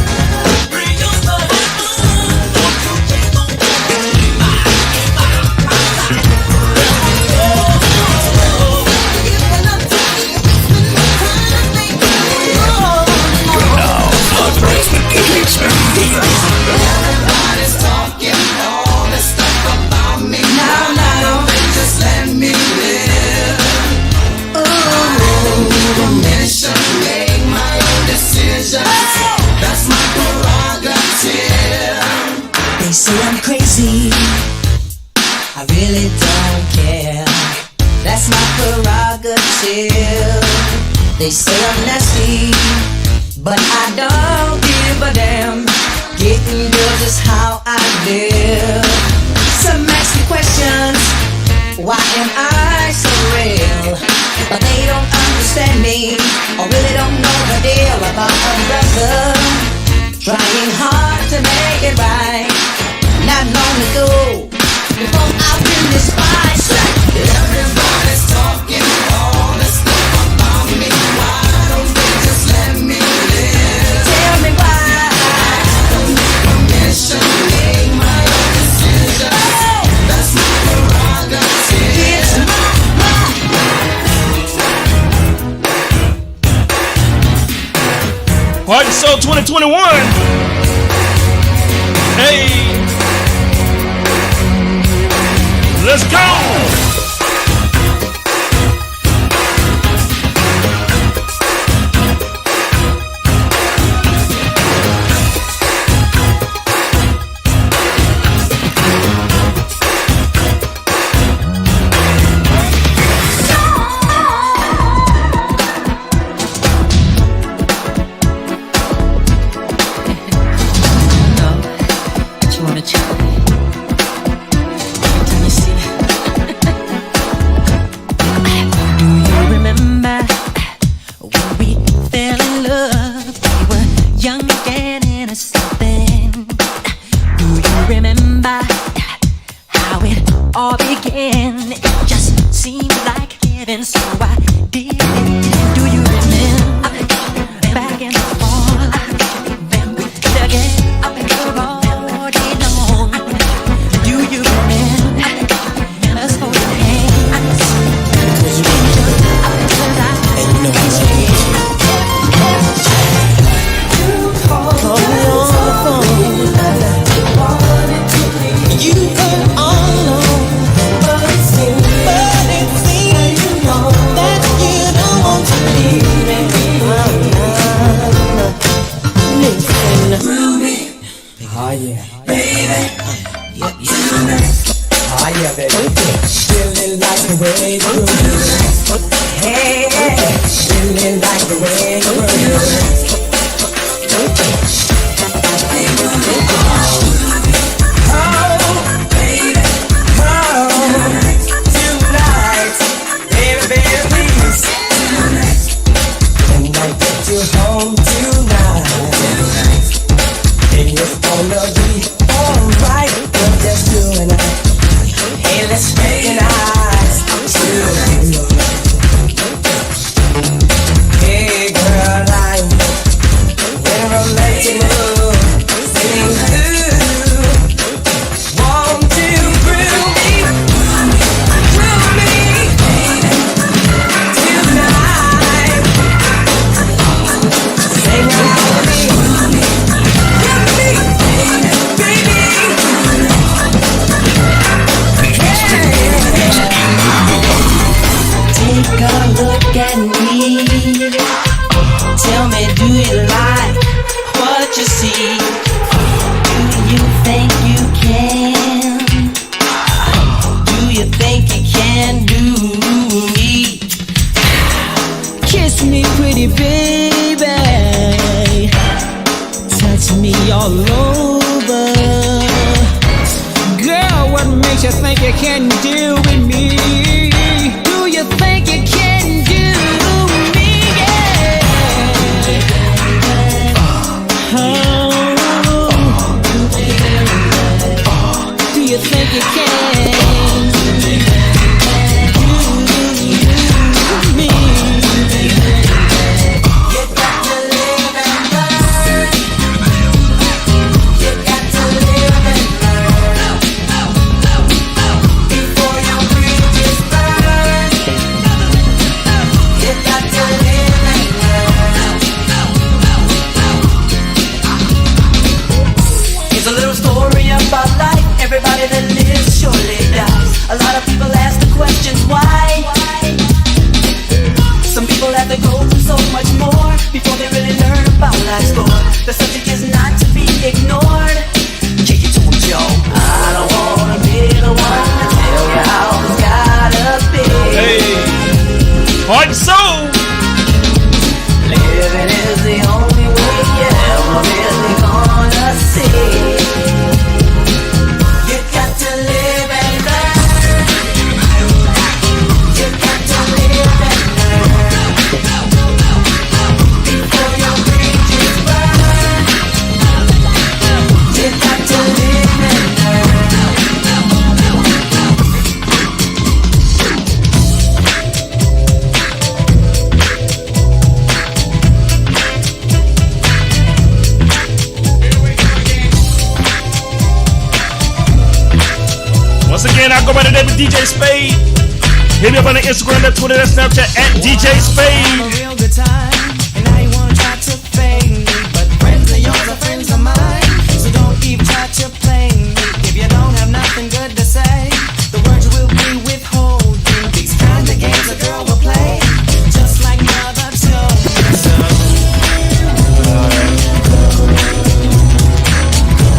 Everybody's talking all this stuff about me. Now, just let me live. Permission, make my own decisions. That's my prerogative. They say I'm crazy, I really don't care. That's my prerogative. They say I'm nasty, but I don't give a damn. Getting girls is how I live. Some ask me questions, why am I so real? But they don't understand me, or really don't know the deal about a brother trying hard to make it right. Not long ago, before I win this fight, Everybody's talking all this stuff about me. Why don't they just let me live? tell me why. Permission, make my own decisions. That's my prerogative. It's Heart and Soul 2021. Hey, let's go. you wanna try. Every time you see do you remember when we fell in love? We were young and innocent then. Do you remember how it all began? It just seemed like heaven, so I did it. Do you remember back in the fall? Then we again up in the road long. Do you remember us holding hands? And you know what's you put on, but it seems that you don't want to leave me. Listen, Ruby, oh yeah, baby, oh yeah, baby, feeling like the way you move. Hey, feeling like the way you move. Home tonight, and it's gonna be alright. We're just you and I, and let's make it nice. Hey girl, all over. Girl, what makes you think you can do with me? Do you think you can do me? Yeah. Do you think you can do me? You got to live and learn. You got to live and learn. Before your bridges burn. You got to live and learn. Here's a little story about life. Everybody that lives surely dies. A lot of people ask the questions why. Some people have to go through so much more before they really learn about life's score. The subject is not to be ignored. Kick it to 'em, Joe. I don't wanna be the one to tell you how it's gotta be. Hey, heart and soul. Living is the only way you're ever really gonna see. You got to live and learn. You got to live and learn. Before your bridges burn. You got to live and Once again, I go by the name of DJ Spade. Hit me up on the Instagram, that Twitter, that Snapchat at DJ Spade. A real good time, and now you wanna try to fake me, but friends of yours are friends of mine, so don't even try to play me. If you don't have nothing good to say, the words will be withholding. These kind of games a girl will play, just like mother told me so.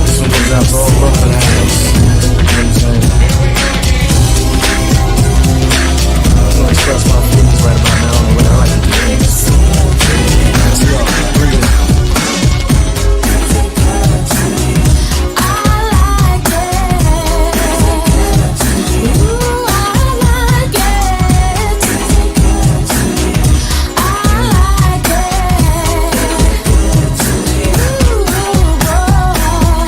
This one goes out to all Brooklyn House. You know what I'm saying? I'm gonna express my feelings right about now the way I like to do things. Let's go. Bring it.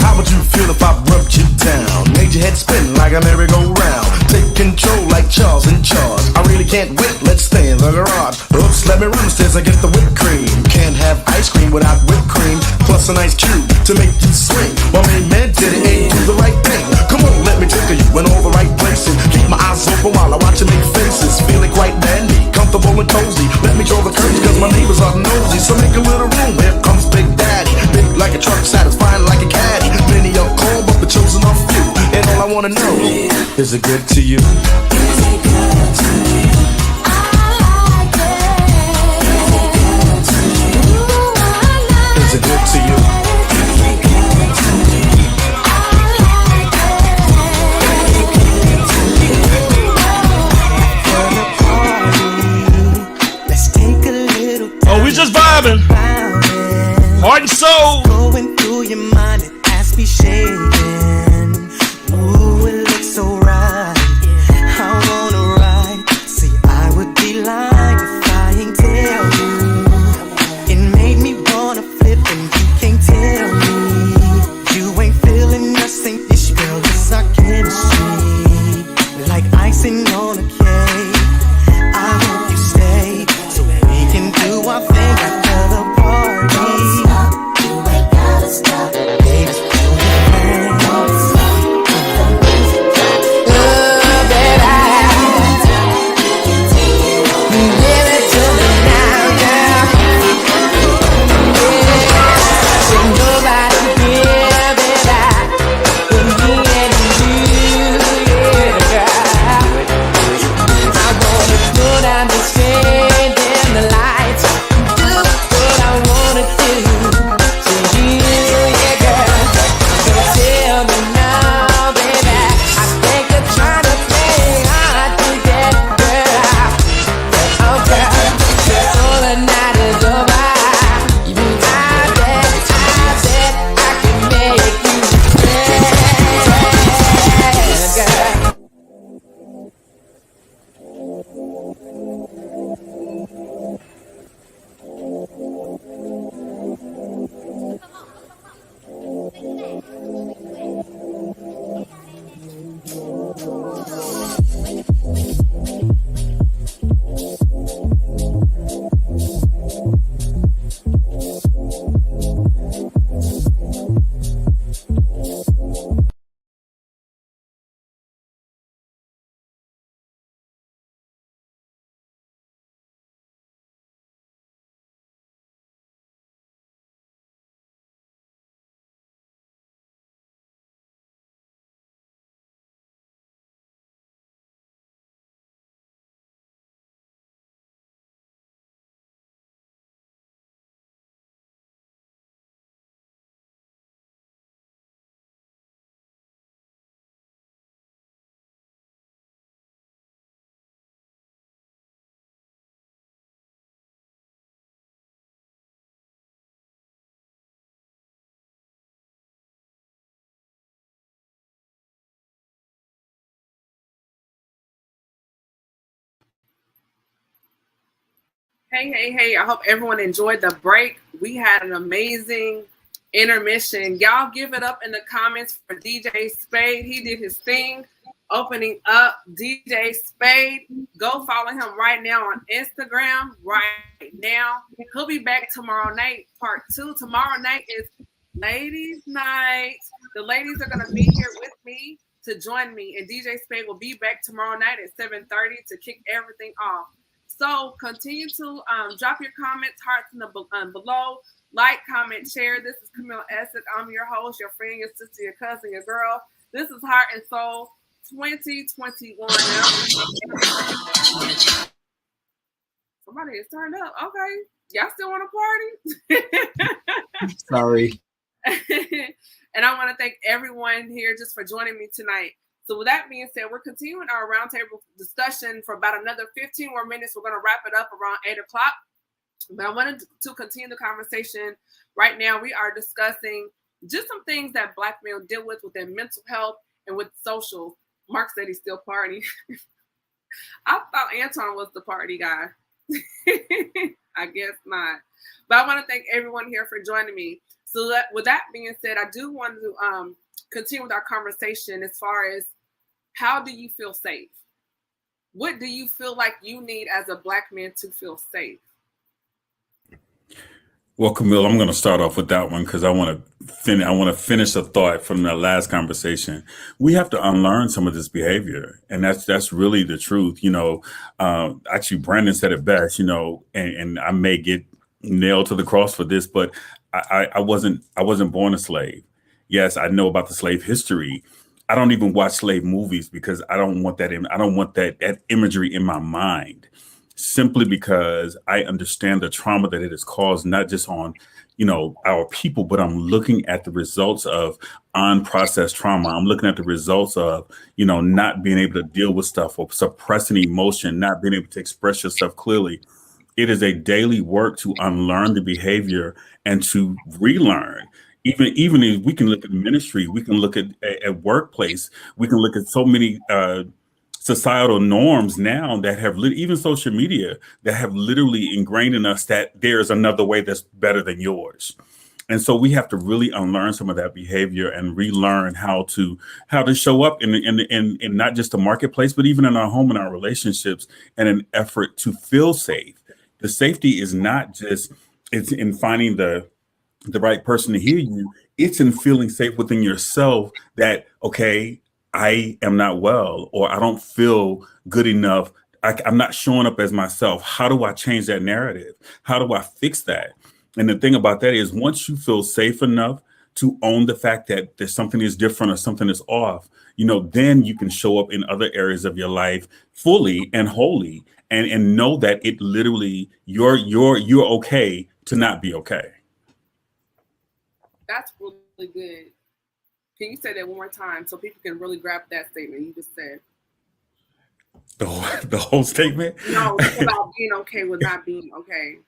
How would you feel if I rubbed you down? Made your head spin like a merry-go-round. Take control like Charles in charge. I really can't wait, let's stay in the garage. Oops, let me run upstairs and get the whipped cream. Can't have ice cream without whipped cream. Plus an ice cube to make you swing. My main man did it, ain't do the right thing. Come on, let me tickle you in all the right places. Keep my eyes open while I watch you make faces. Feeling quite dandy, comfortable and cozy. Let me draw the curtains cause my neighbors are nosy. So make a little room, here comes Big Daddy. Big like a truck, satisfying like a caddy. Many are called, but the chosen are few. And all I wanna know, is it good to you? Is it good to you? Let's take a little time. Oh, we just vibing. Heart and soul. Going through your mind, it has me shaking. Ooh, it looks so right. I wanna ride. See, I would be lying if I ain't tell you. It made me wanna flip and you can't tell. Hey. I hope everyone enjoyed the break. We had an amazing intermission. Y'all give it up in the comments for DJ Spade. He did his thing, opening up DJ Spade. Go follow him right now on Instagram right now. He'll be back tomorrow night, part 2. Tomorrow night is ladies' night. The ladies are going to be here with me to join me, and DJ Spade will be back tomorrow night at 7:30 to kick everything off. So continue to drop your comments, hearts in the below. Like, comment, share. This is Camille Essex. I'm your host, your friend, your sister, your cousin, your girl. This is Heart and Soul 2021. Somebody is turned up. Okay. Y'all still want to party? Sorry. And I want to thank everyone here just for joining me tonight. So with that being said, we're continuing our roundtable discussion for about another 15 more minutes. We're going to wrap it up around 8 o'clock. But I wanted to continue the conversation. Right now, we are discussing just some things that Black men deal with their mental health and with social. Mark said he's still partying. I thought Anton was the party guy. I guess not. But I want to thank everyone here for joining me. So with that being said, I do want to continue with our conversation as far as how do you feel safe? What do you feel like you need as a Black man to feel safe? Well, Camille, I'm going to start off with that one because I want to finish a thought from that last conversation. We have to unlearn some of this behavior, and that's really the truth. Actually, Brandon said it best. And I may get nailed to the cross for this, but I wasn't born a slave. Yes, I know about the slave history. I don't even watch slave movies because I don't want that imagery in my mind. Simply because I understand the trauma that it has caused, not just on, our people, but I'm looking at the results of unprocessed trauma. I'm looking at the results of, not being able to deal with stuff or suppressing emotion, not being able to express yourself clearly. It is a daily work to unlearn the behavior and to relearn. Even if we can look at ministry, we can look at workplace, we can look at so many societal norms now that have even social media that have literally ingrained in us that there's another way that's better than yours. And so we have to really unlearn some of that behavior and relearn how to show up in not just the marketplace, but even in our home and our relationships in an effort to feel safe. The safety is not just it's in finding the right person to hear you. It's in feeling safe within yourself that, okay, I am not well, or I don't feel good enough. I'm not showing up as myself. How do I change that narrative? How do I fix that? And the thing about that is once you feel safe enough to own the fact that there's something is different or something is off, then you can show up in other areas of your life fully and wholly and know that it literally you're okay to not be okay. That's really good. Can you say that one more time so people can really grab that statement you just said? The whole statement? No, it's about being okay with not being okay.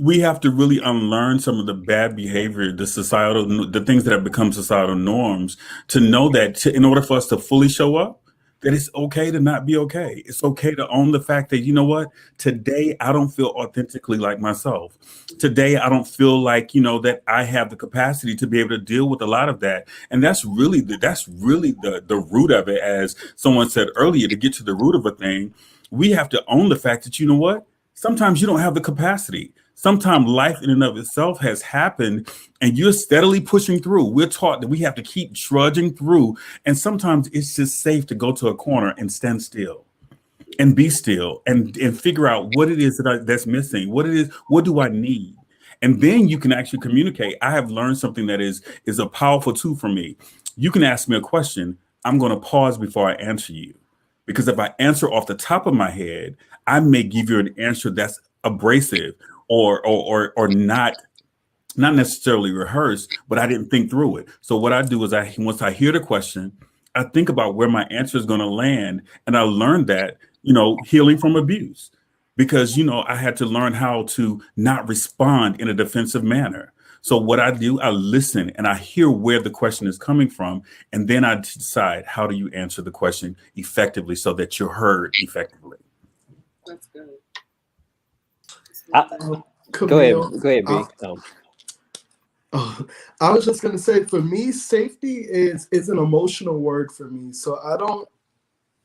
We have to really unlearn some of the bad behavior, the things that have become societal norms, to know that in order for us to fully show up, that it's okay to not be okay. It's okay to own the fact that, today I don't feel authentically like myself. Today I don't feel like, that I have the capacity to be able to deal with a lot of that. And that's really the root of it. As someone said earlier, to get to the root of a thing, we have to own the fact that, sometimes you don't have the capacity. Sometimes life in and of itself has happened and you're steadily pushing through. We're taught that we have to keep trudging through. And sometimes it's just safe to go to a corner and stand still and be still and figure out what it is that's missing. What do I need? And then you can actually communicate. I have learned something that is a powerful tool for me. You can ask me a question. I'm going to pause before I answer you. Because if I answer off the top of my head, I may give you an answer that's abrasive or not necessarily rehearsed, but I didn't think through it. So what I do is once I hear the question, I think about where my answer is going to land. And I learned that, healing from abuse, because, I had to learn how to not respond in a defensive manner. So what I do, I listen and I hear where the question is coming from. And then I decide, how do you answer the question effectively so that you're heard effectively? That's good. Go ahead, Camille, B. oh, I was just gonna say, for me, safety is an emotional word for me. So I don't,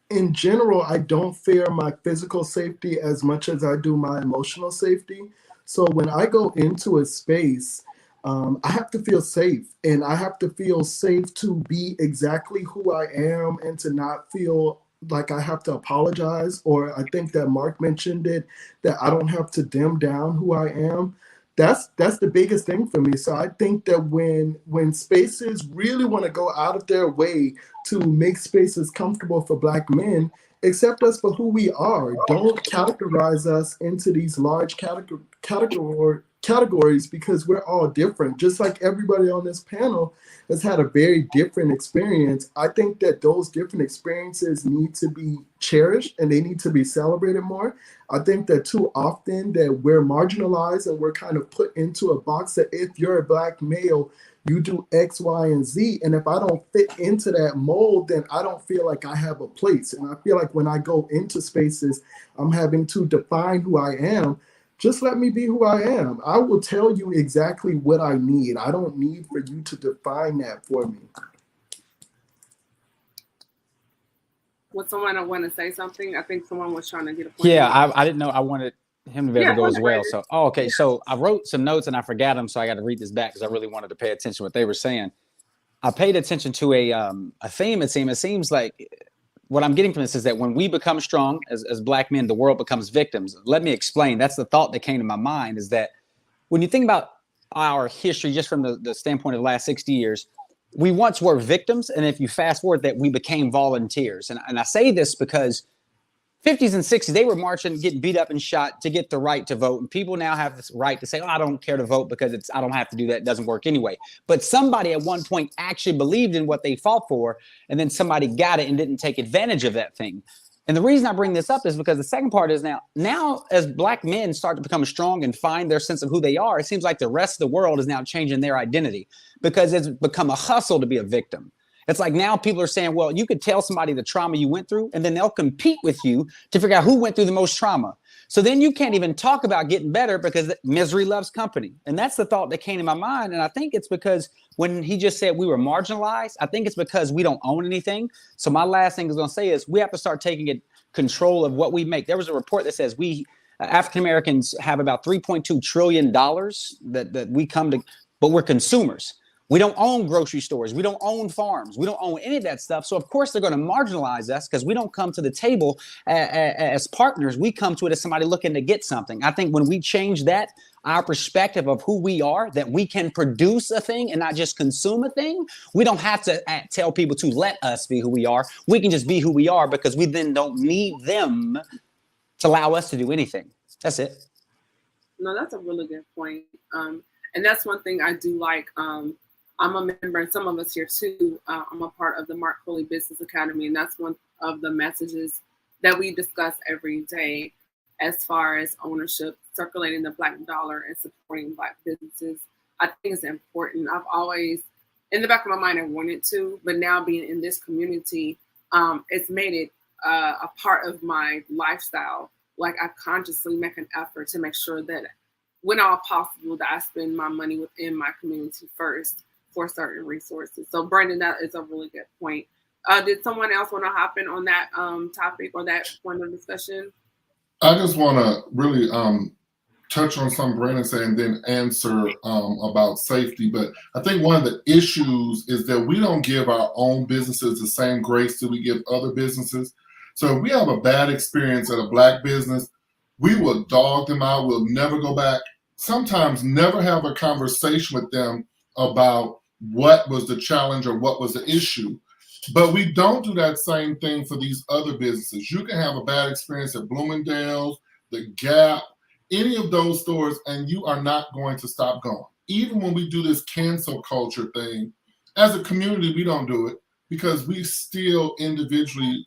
in general, I don't fear my physical safety as much as I do my emotional safety. So when I go into a space, I have to feel safe, and I have to feel safe to be exactly who I am and to not feel like I have to apologize. Or I think that Mark mentioned it, that I don't have to dim down who I am. That's the biggest thing for me. So I think that when spaces really want to go out of their way to make spaces comfortable for Black men, accept us for who we are. Don't categorize us into these large categories, because we're all different. Just like everybody on this panel has had a very different experience. I think that those different experiences need to be cherished and they need to be celebrated more. I think that too often that we're marginalized and we're kind of put into a box that if you're a Black male, you do X, Y, and Z. And if I don't fit into that mold, then I don't feel like I have a place. And I feel like when I go into spaces, I'm having to define who I am. Just let me be who I am. I will tell you exactly what I need. I don't need for you to define that for me. Would someone want to say something? I think someone was trying to get a point. Yeah, I didn't know. I wanted him to be able to go as well. So, okay. Yeah. So I wrote some notes and I forgot them. So I got to read this back because I really wanted to pay attention to what they were saying. I paid attention to a theme. It seems like what I'm getting from this is that when we become strong as Black men, the world becomes victims. Let me explain. That's the thought that came to my mind, is that when you think about our history, just from the standpoint of the last 60 years, we once were victims. And if you fast forward that, we became volunteers. And I say this because 50s and 60s, they were marching, getting beat up and shot to get the right to vote. And people now have this right to say, oh, I don't care to vote because I don't have to do that. It doesn't work anyway. But somebody at one point actually believed in what they fought for, and then somebody got it and didn't take advantage of that thing. And the reason I bring this up is because the second part is now as Black men start to become strong and find their sense of who they are, it seems like the rest of the world is now changing their identity because it's become a hustle to be a victim. It's like now people are saying, well, you could tell somebody the trauma you went through, and then they'll compete with you to figure out who went through the most trauma. So then you can't even talk about getting better because misery loves company. And that's the thought that came to my mind. And I think it's because when he just said we were marginalized, I think it's because we don't own anything. So my last thing I was going to say is we have to start taking control of what we make. There was a report that says we African Americans have about $3.2 trillion that we come to, but we're consumers. We don't own grocery stores. We don't own farms. We don't own any of that stuff. So, of course, they're going to marginalize us because we don't come to the table as partners. We come to it as somebody looking to get something. I think when we change that, our perspective of who we are, that we can produce a thing and not just consume a thing, we don't have to tell people to let us be who we are. We can just be who we are because we then don't need them to allow us to do anything. That's it. No, that's a really good point. And that's one thing I do like. I'm a member, and some of us here too. I'm a part of the Mark Coley Business Academy, and that's one of the messages that we discuss every day as far as ownership, circulating the Black dollar, and supporting Black businesses. I think it's important. I've always, in the back of my mind, I wanted to, but now being in this community, it's made it a part of my lifestyle. Like I consciously make an effort to make sure that when all possible, that I spend my money within my community first for certain resources. So Brandon, that is a really good point. Did someone else want to hop in on that topic or that point of discussion? I just want to really touch on something Brandon said and then answer about safety. But I think one of the issues is that we don't give our own businesses the same grace that we give other businesses. So if we have a bad experience at a Black business, we will dog them out. We'll never go back. Sometimes never have a conversation with them about what was the challenge or what was the issue. But we don't do that same thing for these other businesses. You can have a bad experience at Bloomingdale's, the Gap, any of those stores, and you are not going to stop going. Even when we do this cancel culture thing, as a community, we don't do it because we still individually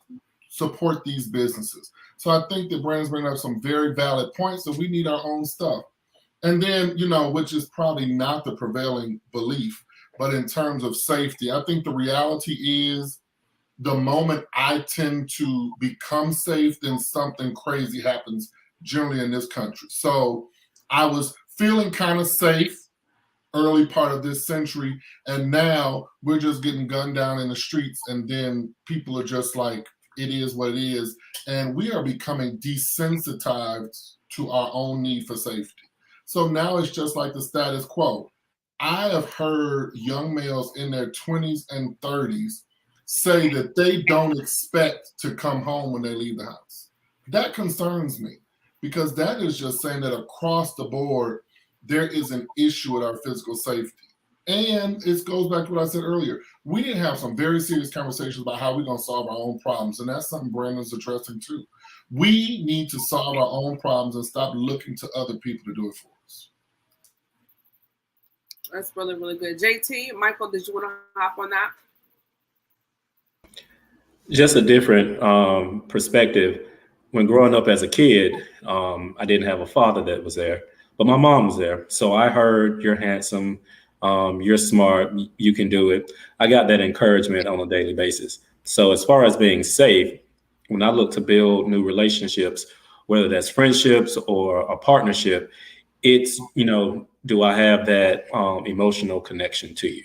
support these businesses. So I think that Brandon's bringing up some very valid points, that we need our own stuff. And then, which is probably not the prevailing belief, but in terms of safety, I think the reality is the moment I tend to become safe, then something crazy happens generally in this country. So I was feeling kind of safe early part of this century, and now we're just getting gunned down in the streets, and then people are just like, it is what it is, and we are becoming desensitized to our own need for safety. So now it's just like the status quo. I have heard young males in their 20s and 30s say that they don't expect to come home when they leave the house. That concerns me, because that is just saying that across the board, there is an issue with our physical safety. And it goes back to what I said earlier. We didn't have some very serious conversations about how we're going to solve our own problems. And that's something Brandon's addressing too. We need to solve our own problems and stop looking to other people to do it for us. That's really, really good. JT, Michael, did you want to hop on that? Just a different perspective. When growing up as a kid, I didn't have a father that was there, but my mom was there. So I heard, you're handsome, you're smart, you can do it. I got that encouragement on a daily basis. So as far as being safe, when I look to build new relationships, whether that's friendships or a partnership, it's, do I have that emotional connection to you?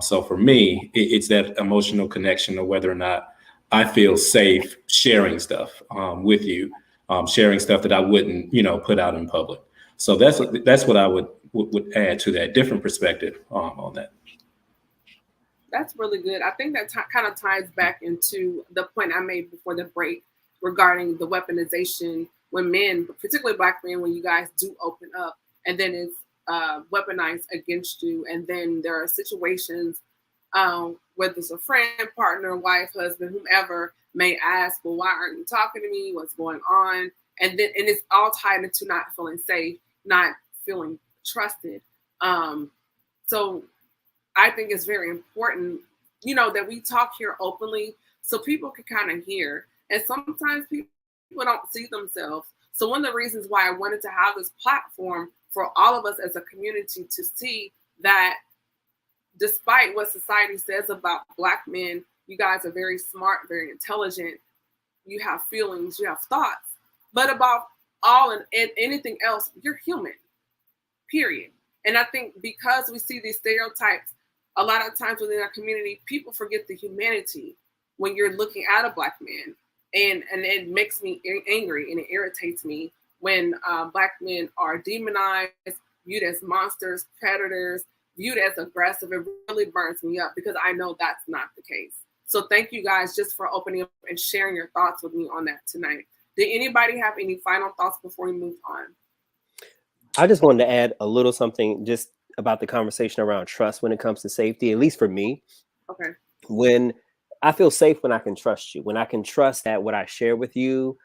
So for me, it's that emotional connection of whether or not I feel safe sharing stuff with you, sharing stuff that I wouldn't, put out in public. So that's what I would add to that different perspective on that. That's really good. I think that kind of ties back into the point I made before the break regarding the weaponization when men, particularly Black men, when you guys do open up and then it's weaponized against you. And then there are situations, whether it's a friend, partner, wife, husband, whomever may ask, well, why aren't you talking to me? What's going on? And it's all tied into not feeling safe, not feeling trusted. So I think it's very important, that we talk here openly so people can kind of hear. And sometimes people don't see themselves. So one of the reasons why I wanted to have this platform for all of us as a community to see that despite what society says about Black men, you guys are very smart, very intelligent. You have feelings, you have thoughts. But about all and anything else, you're human, period. And I think because we see these stereotypes, a lot of times within our community, people forget the humanity when you're looking at a Black man. And it makes me angry and it irritates me when Black men are demonized, viewed as monsters, predators, viewed as aggressive. It really burns me up because I know that's not the case. So thank you guys just for opening up and sharing your thoughts with me on that tonight. Did anybody have any final thoughts before we move on? I just wanted to add a little something just about the conversation around trust when it comes to safety, at least for me. Okay. When I feel safe when I can trust you, when I can trust that what I share with you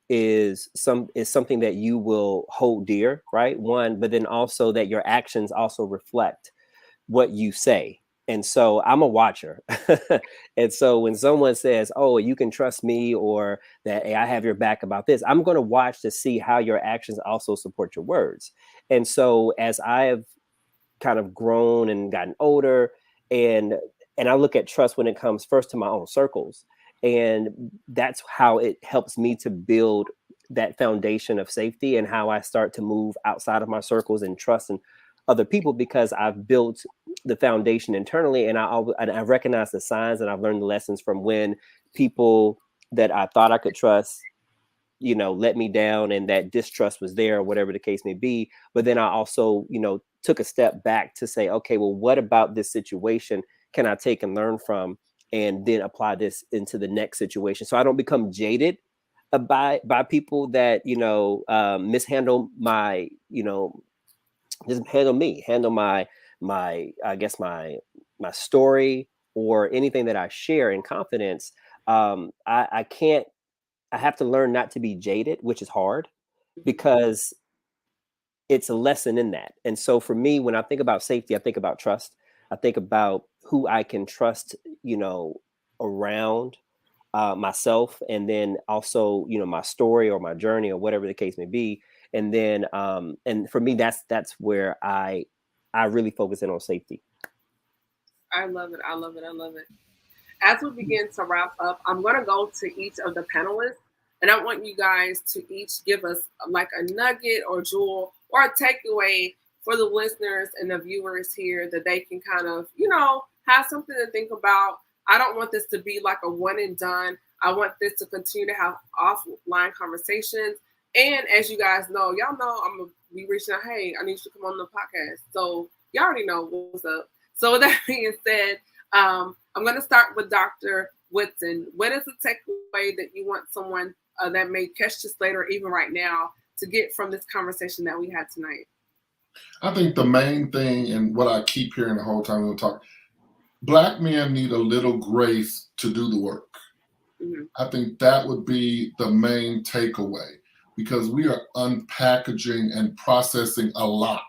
is something that you will hold dear, right? One, but then also that your actions also reflect what you say. And so I'm a watcher. And so when someone says, oh, you can trust me, or that, hey, I have your back about this, I'm going to watch to see how your actions also support your words. And so as I have kind of grown and gotten older, and I look at trust when it comes first to my own circles, and that's how it helps me to build that foundation of safety and how I start to move outside of my circles and trust in other people, because I've built the foundation internally, and I recognize the signs, and I've learned the lessons from when people that I thought I could trust, let me down, and that distrust was there, or whatever the case may be. But then I also, took a step back to say, okay, well, what about this situation can I take and learn from, and then apply this into the next situation, so I don't become jaded by people that mishandle my just handle my I guess my story or anything that I share in confidence. I have to learn not to be jaded, which is hard, because it's a lesson in that. And so for me, when I think about safety, I think about trust. I think about who I can trust, around myself, and then also, my story or my journey or whatever the case may be. And then, and for me, that's where I really focus in on safety. I love it. I love it. I love it. As we begin to wrap up, I'm going to go to each of the panelists And I want you guys to each give us like a nugget or jewel or a takeaway for the listeners and the viewers here that they can kind of, have something to think about. I don't want this to be like a one and done. I want this to continue to have offline conversations. And as you guys know, y'all know I'm going to be reaching out, hey, I need you to come on the podcast. So y'all already know what's up. So with that being said, I'm going to start with Dr. Whitson. What is the takeaway that you want someone that may catch this later, even right now, to get from this conversation that we had tonight? I think the main thing, and what I keep hearing the whole time we talk, Black men need a little grace to do the work. Mm-hmm. I think that would be the main takeaway, because we are unpackaging and processing a lot.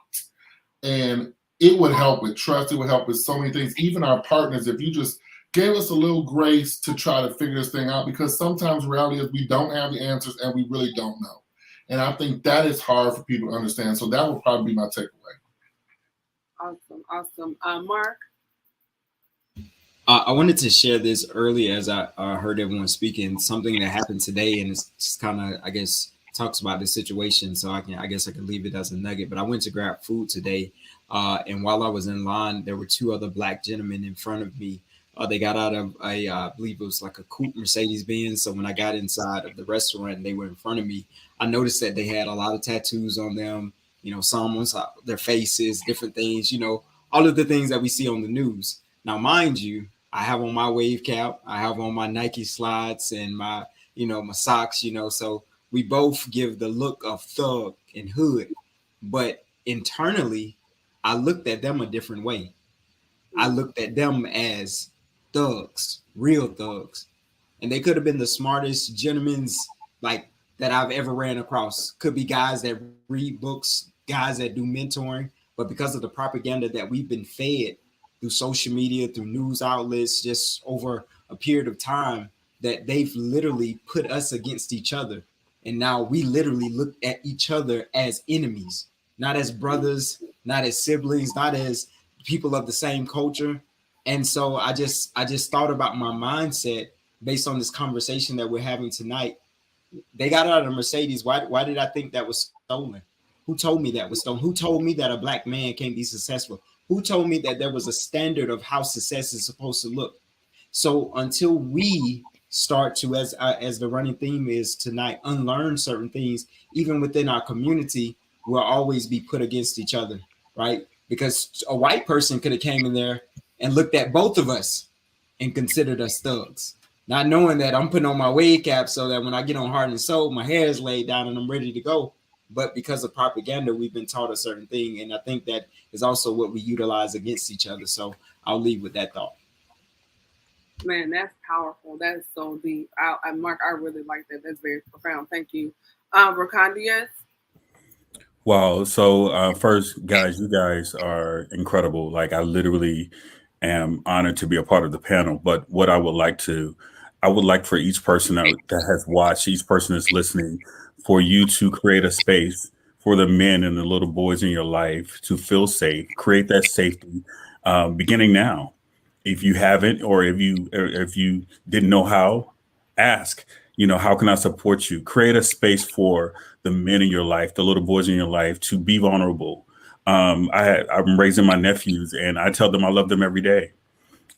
And it would help with trust. It would help with so many things. Even our partners, if you just gave us a little grace to try to figure this thing out, because sometimes reality is we don't have the answers and we really don't know. And I think that is hard for people to understand. So that would probably be my takeaway. Awesome. Mark? I wanted to share this early as I heard everyone speaking, something that happened today, and it's just kind of, I guess, talks about the situation. So I guess I can leave it as a nugget. But I went to grab food today, and while I was in line, there were two other Black gentlemen in front of me. They got out of I believe it was like a coupe Mercedes Benz. So when I got inside of the restaurant and they were in front of me, I noticed that they had a lot of tattoos on them. Some on their faces, different things. All of the things that we see on the news. Now, mind you, I have on my wave cap, I have on my Nike slides and my socks, so we both give the look of thug and hood, but internally, I looked at them a different way. I looked at them as thugs, real thugs, and they could have been the smartest gentlemen's like that I've ever ran across. Could be guys that read books, guys that do mentoring, but because of the propaganda that we've been fed through social media, through news outlets, just over a period of time, that they've literally put us against each other. And now we literally look at each other as enemies, not as brothers, not as siblings, not as people of the same culture. And so I just thought about my mindset based on this conversation that we're having tonight. They got out of a Mercedes. Why did I think that was stolen? Who told me that was stolen? Who told me that a Black man can't be successful? Who told me that there was a standard of how success is supposed to look? So until we start to, as the running theme is tonight, unlearn certain things, even within our community, we'll always be put against each other, right? Because a white person could have came in there and looked at both of us and considered us thugs, not knowing that I'm putting on my wave cap so that when I get on Heart and Soul, my hair is laid down and I'm ready to go. But because of propaganda, we've been taught a certain thing. And I think that is also what we utilize against each other. So I'll leave with that thought. Man, that's powerful. That's so deep. Mark, I really like that. That's very profound. Thank you. Rakandias? Wow. So first, guys, you guys are incredible. Like, I literally am honored to be a part of the panel. But what I would like for each person that has watched, each person that's listening, for you to create a space for the men and the little boys in your life to feel safe, create that safety beginning now. If you haven't, or if you didn't know how, ask, how can I support you? Create a space for the men in your life, the little boys in your life, to be vulnerable. I'm raising my nephews, and I tell them I love them every day.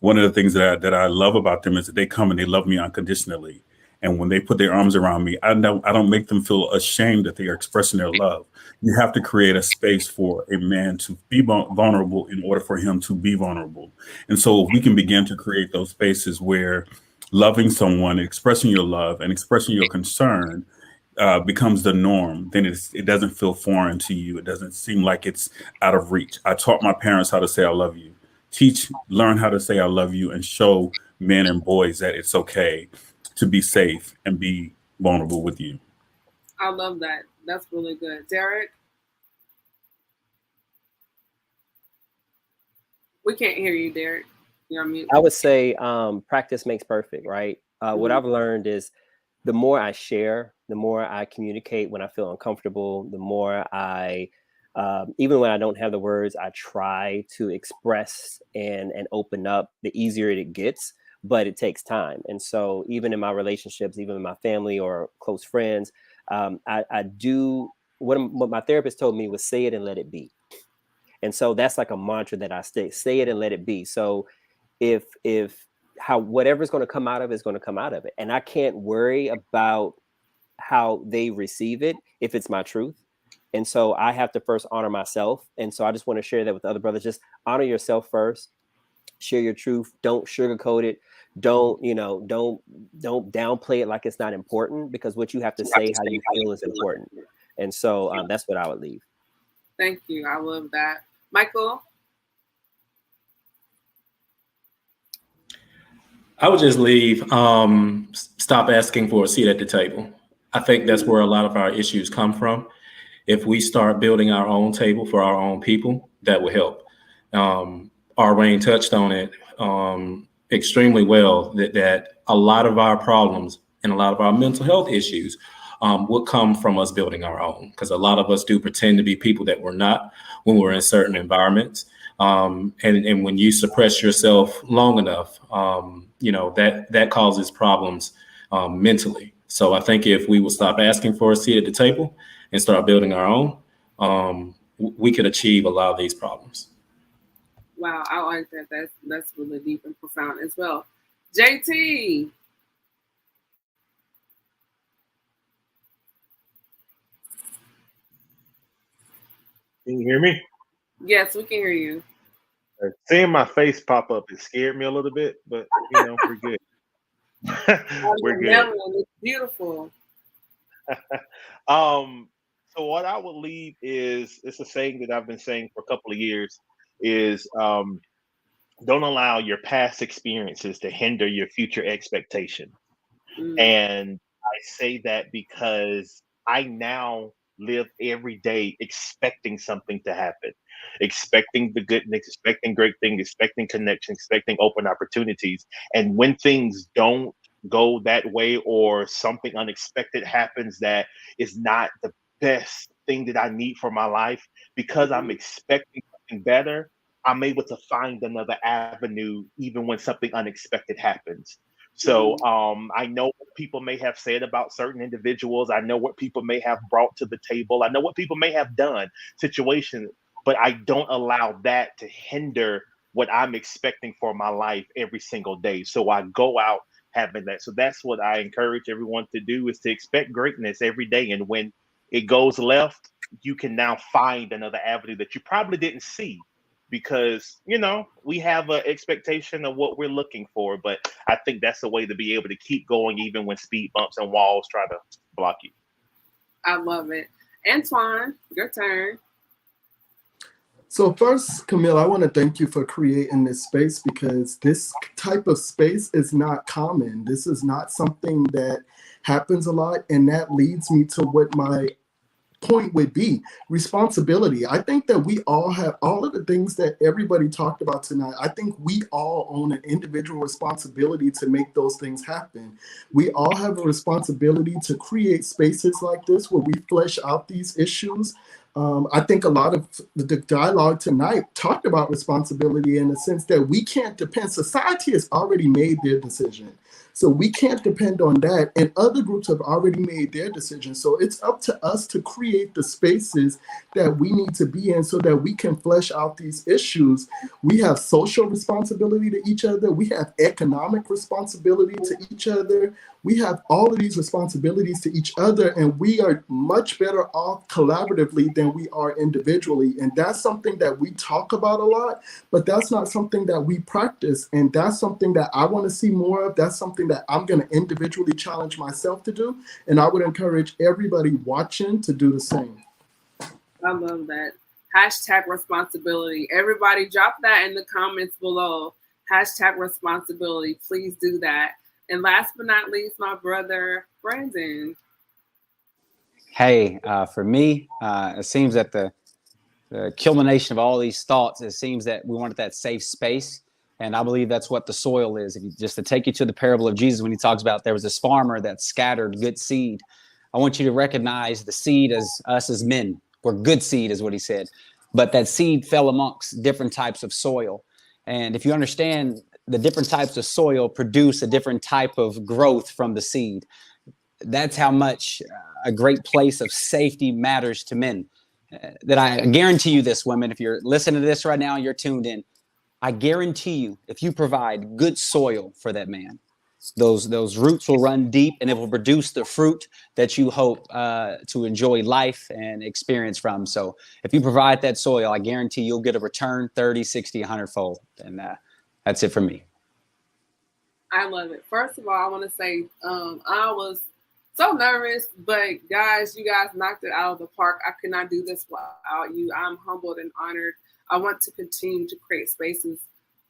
One of the things that I love about them is that they come and they love me unconditionally. And when they put their arms around me, I don't make them feel ashamed that they are expressing their love. You have to create a space for a man to be vulnerable in order for him to be vulnerable. And so if we can begin to create those spaces where loving someone, expressing your love and expressing your concern becomes the norm, then it doesn't feel foreign to you. It doesn't seem like it's out of reach. I taught my parents how to say I love you. Learn how to say I love you, and show men and boys that it's okay to be safe and be vulnerable with you. I love that. That's really good. Derek? We can't hear you, Derek. You're on mute. I would say practice makes perfect, right? What I've learned is the more I share, the more I communicate when I feel uncomfortable, the more I, even when I don't have the words, I try to express and open up, the easier it gets. but it takes time. And so even in my relationships, even in my family or close friends, I do what my therapist told me was say it and let it be. And so that's like a mantra that I say it and let it be. So if how whatever's going to come out of it is going to come out of it. And I can't worry about how they receive it if it's my truth. And so I have to first honor myself. And so I just want to share that with other brothers. Just honor yourself first. Share your truth. Don't sugarcoat it. Don't downplay it like it's not important, because what you have to say, how you feel, is important. And so that's what I would leave. Thank you. I love that. Michael? I would just leave, stop asking for a seat at the table. I think that's where a lot of our issues come from. If we start building our own table for our own people, that will help. Arwayne touched on it extremely well, that a lot of our problems and a lot of our mental health issues would come from us building our own, because a lot of us do pretend to be people that we're not when we're in certain environments. And when you suppress yourself long enough, that causes problems mentally. So I think if we would stop asking for a seat at the table and start building our own, we could achieve a lot of these problems. Wow, I like that. That's really deep and profound as well. JT. Can you hear me? Yes, we can hear you. Seeing my face pop up, it scared me a little bit, but we're good. We're good. It's beautiful. So what I would leave is, it's a saying that I've been saying for a couple of years, is don't allow your past experiences to hinder your future expectation. And I say that because I now live every day expecting something to happen, expecting the goodness, expecting great things, expecting connection, expecting open opportunities. And when things don't go that way, or something unexpected happens that is not the best thing that I need for my life, because I'm expecting something better, I'm able to find another avenue even when something unexpected happens. So I know what people may have said about certain individuals. I know what people may have brought to the table. I know what people may have done, situations, but I don't allow that to hinder what I'm expecting for my life every single day. So I go out having that. So that's what I encourage everyone to do, is to expect greatness every day. And when it goes left, you can now find another avenue that you probably didn't see, because we have an expectation of what we're looking for. But I think that's the way to be able to keep going even when speed bumps and walls try to block you. I love it. Antoine, your turn. So first, Camille, I want to thank you for creating this space, because this type of space is not common. This is not something that happens a lot. And that leads me to what my point would be: responsibility. I think that we all have all of the things that everybody talked about tonight. I think we all own an individual responsibility to make those things happen. We all have a responsibility to create spaces like this where we flesh out these issues. I think a lot of the dialogue tonight talked about responsibility, in the sense that we can't depend. Society has already made their decision. So we can't depend on that. And other groups have already made their decisions. So it's up to us to create the spaces that we need to be in so that we can flesh out these issues. We have social responsibility to each other. We have economic responsibility to each other. We have all of these responsibilities to each other, and we are much better off collaboratively than we are individually. And that's something that we talk about a lot, but that's not something that we practice. And that's something that I want to see more of. That's something that I'm going to individually challenge myself to do. And I would encourage everybody watching to do the same. I love that. Hashtag responsibility. Everybody drop that in the comments below. Hashtag responsibility. Please do that. And last but not least, my brother, Brandon. Hey, for me, it seems that the culmination of all these thoughts, it seems that we wanted that safe space. And I believe that's what the soil is. If you, just to take you to the parable of Jesus, when he talks about there was this farmer that scattered good seed. I want you to recognize the seed as us as men. We're good seed is what he said. But that seed fell amongst different types of soil. And if you understand the different types of soil produce a different type of growth from the seed. That's how much a great place of safety matters to men. That I guarantee you this, women, if you're listening to this right now and you're tuned in, I guarantee you, if you provide good soil for that man, those roots will run deep and it will produce the fruit that you hope to enjoy life and experience from. So if you provide that soil, I guarantee you'll get a return 30, 60, 100-fold. And that's it for me. I love it. First of all, I want to say I was so nervous, but guys, you guys knocked it out of the park. I could not do this without you. I'm humbled and honored. I want to continue to create spaces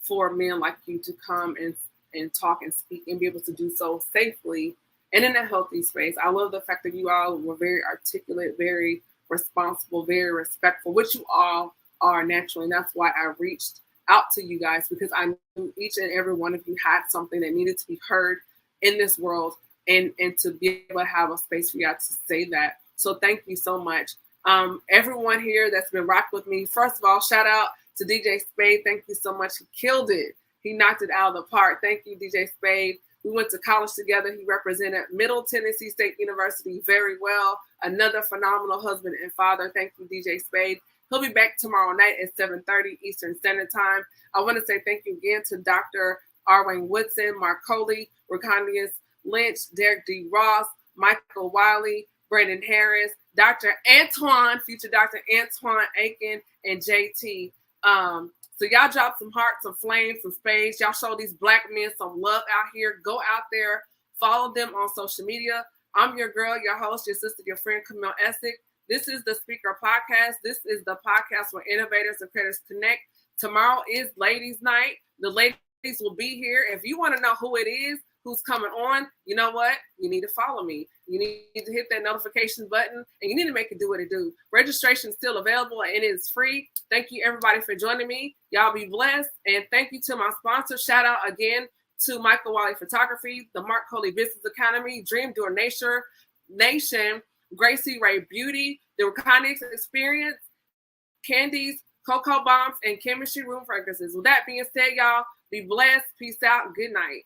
for men like you to come and talk and speak and be able to do so safely and in a healthy space. I love the fact that you all were very articulate, very responsible, very respectful, which you all are naturally. And that's why I reached out to you guys, because I knew each and every one of you had something that needed to be heard in this world, and to be able to have a space for you guys to say that. So thank you so much. Everyone here that's been rocking with me, first of all, shout out to DJ Spade. Thank you so much. He killed it. He knocked it out of the park. Thank you, DJ Spade. We went to college together. He represented Middle Tennessee State University very well. Another phenomenal husband and father. Thank you, DJ Spade. He'll be back tomorrow night at 7:30 Eastern Standard Time. I want to say thank you again to Dr. Arwayne Woodson, Mark Coley, Reconius Lynch, Derek D. Ross, Michael Wiley, Brandon Harris, Dr. Antoine, future Dr. Antoine Aiken, and JT. So y'all drop some hearts, some flames, some spades. Y'all show these black men some love out here. Go out there, follow them on social media. I'm your girl, your host, your sister, your friend, Camille Essick. This is the Speaker Podcast. This is the podcast where innovators and creators connect. Tomorrow is Ladies Night. The ladies will be here. If you want to know who it is, who's coming on, you know what? You need to follow me. You need to hit that notification button, and you need to make it do what it do. Registration is still available, and it is free. Thank you, everybody, for joining me. Y'all be blessed, and thank you to my sponsor. Shout out again to Michael Wiley Photography, the Mark Coley Business Academy, Dream Door Nation, Gracie Ray Beauty, the Reconics Experience, Candies, Cocoa Bombs, and Chemistry Room Fragrances. With that being said, y'all, be blessed. Peace out. Good night.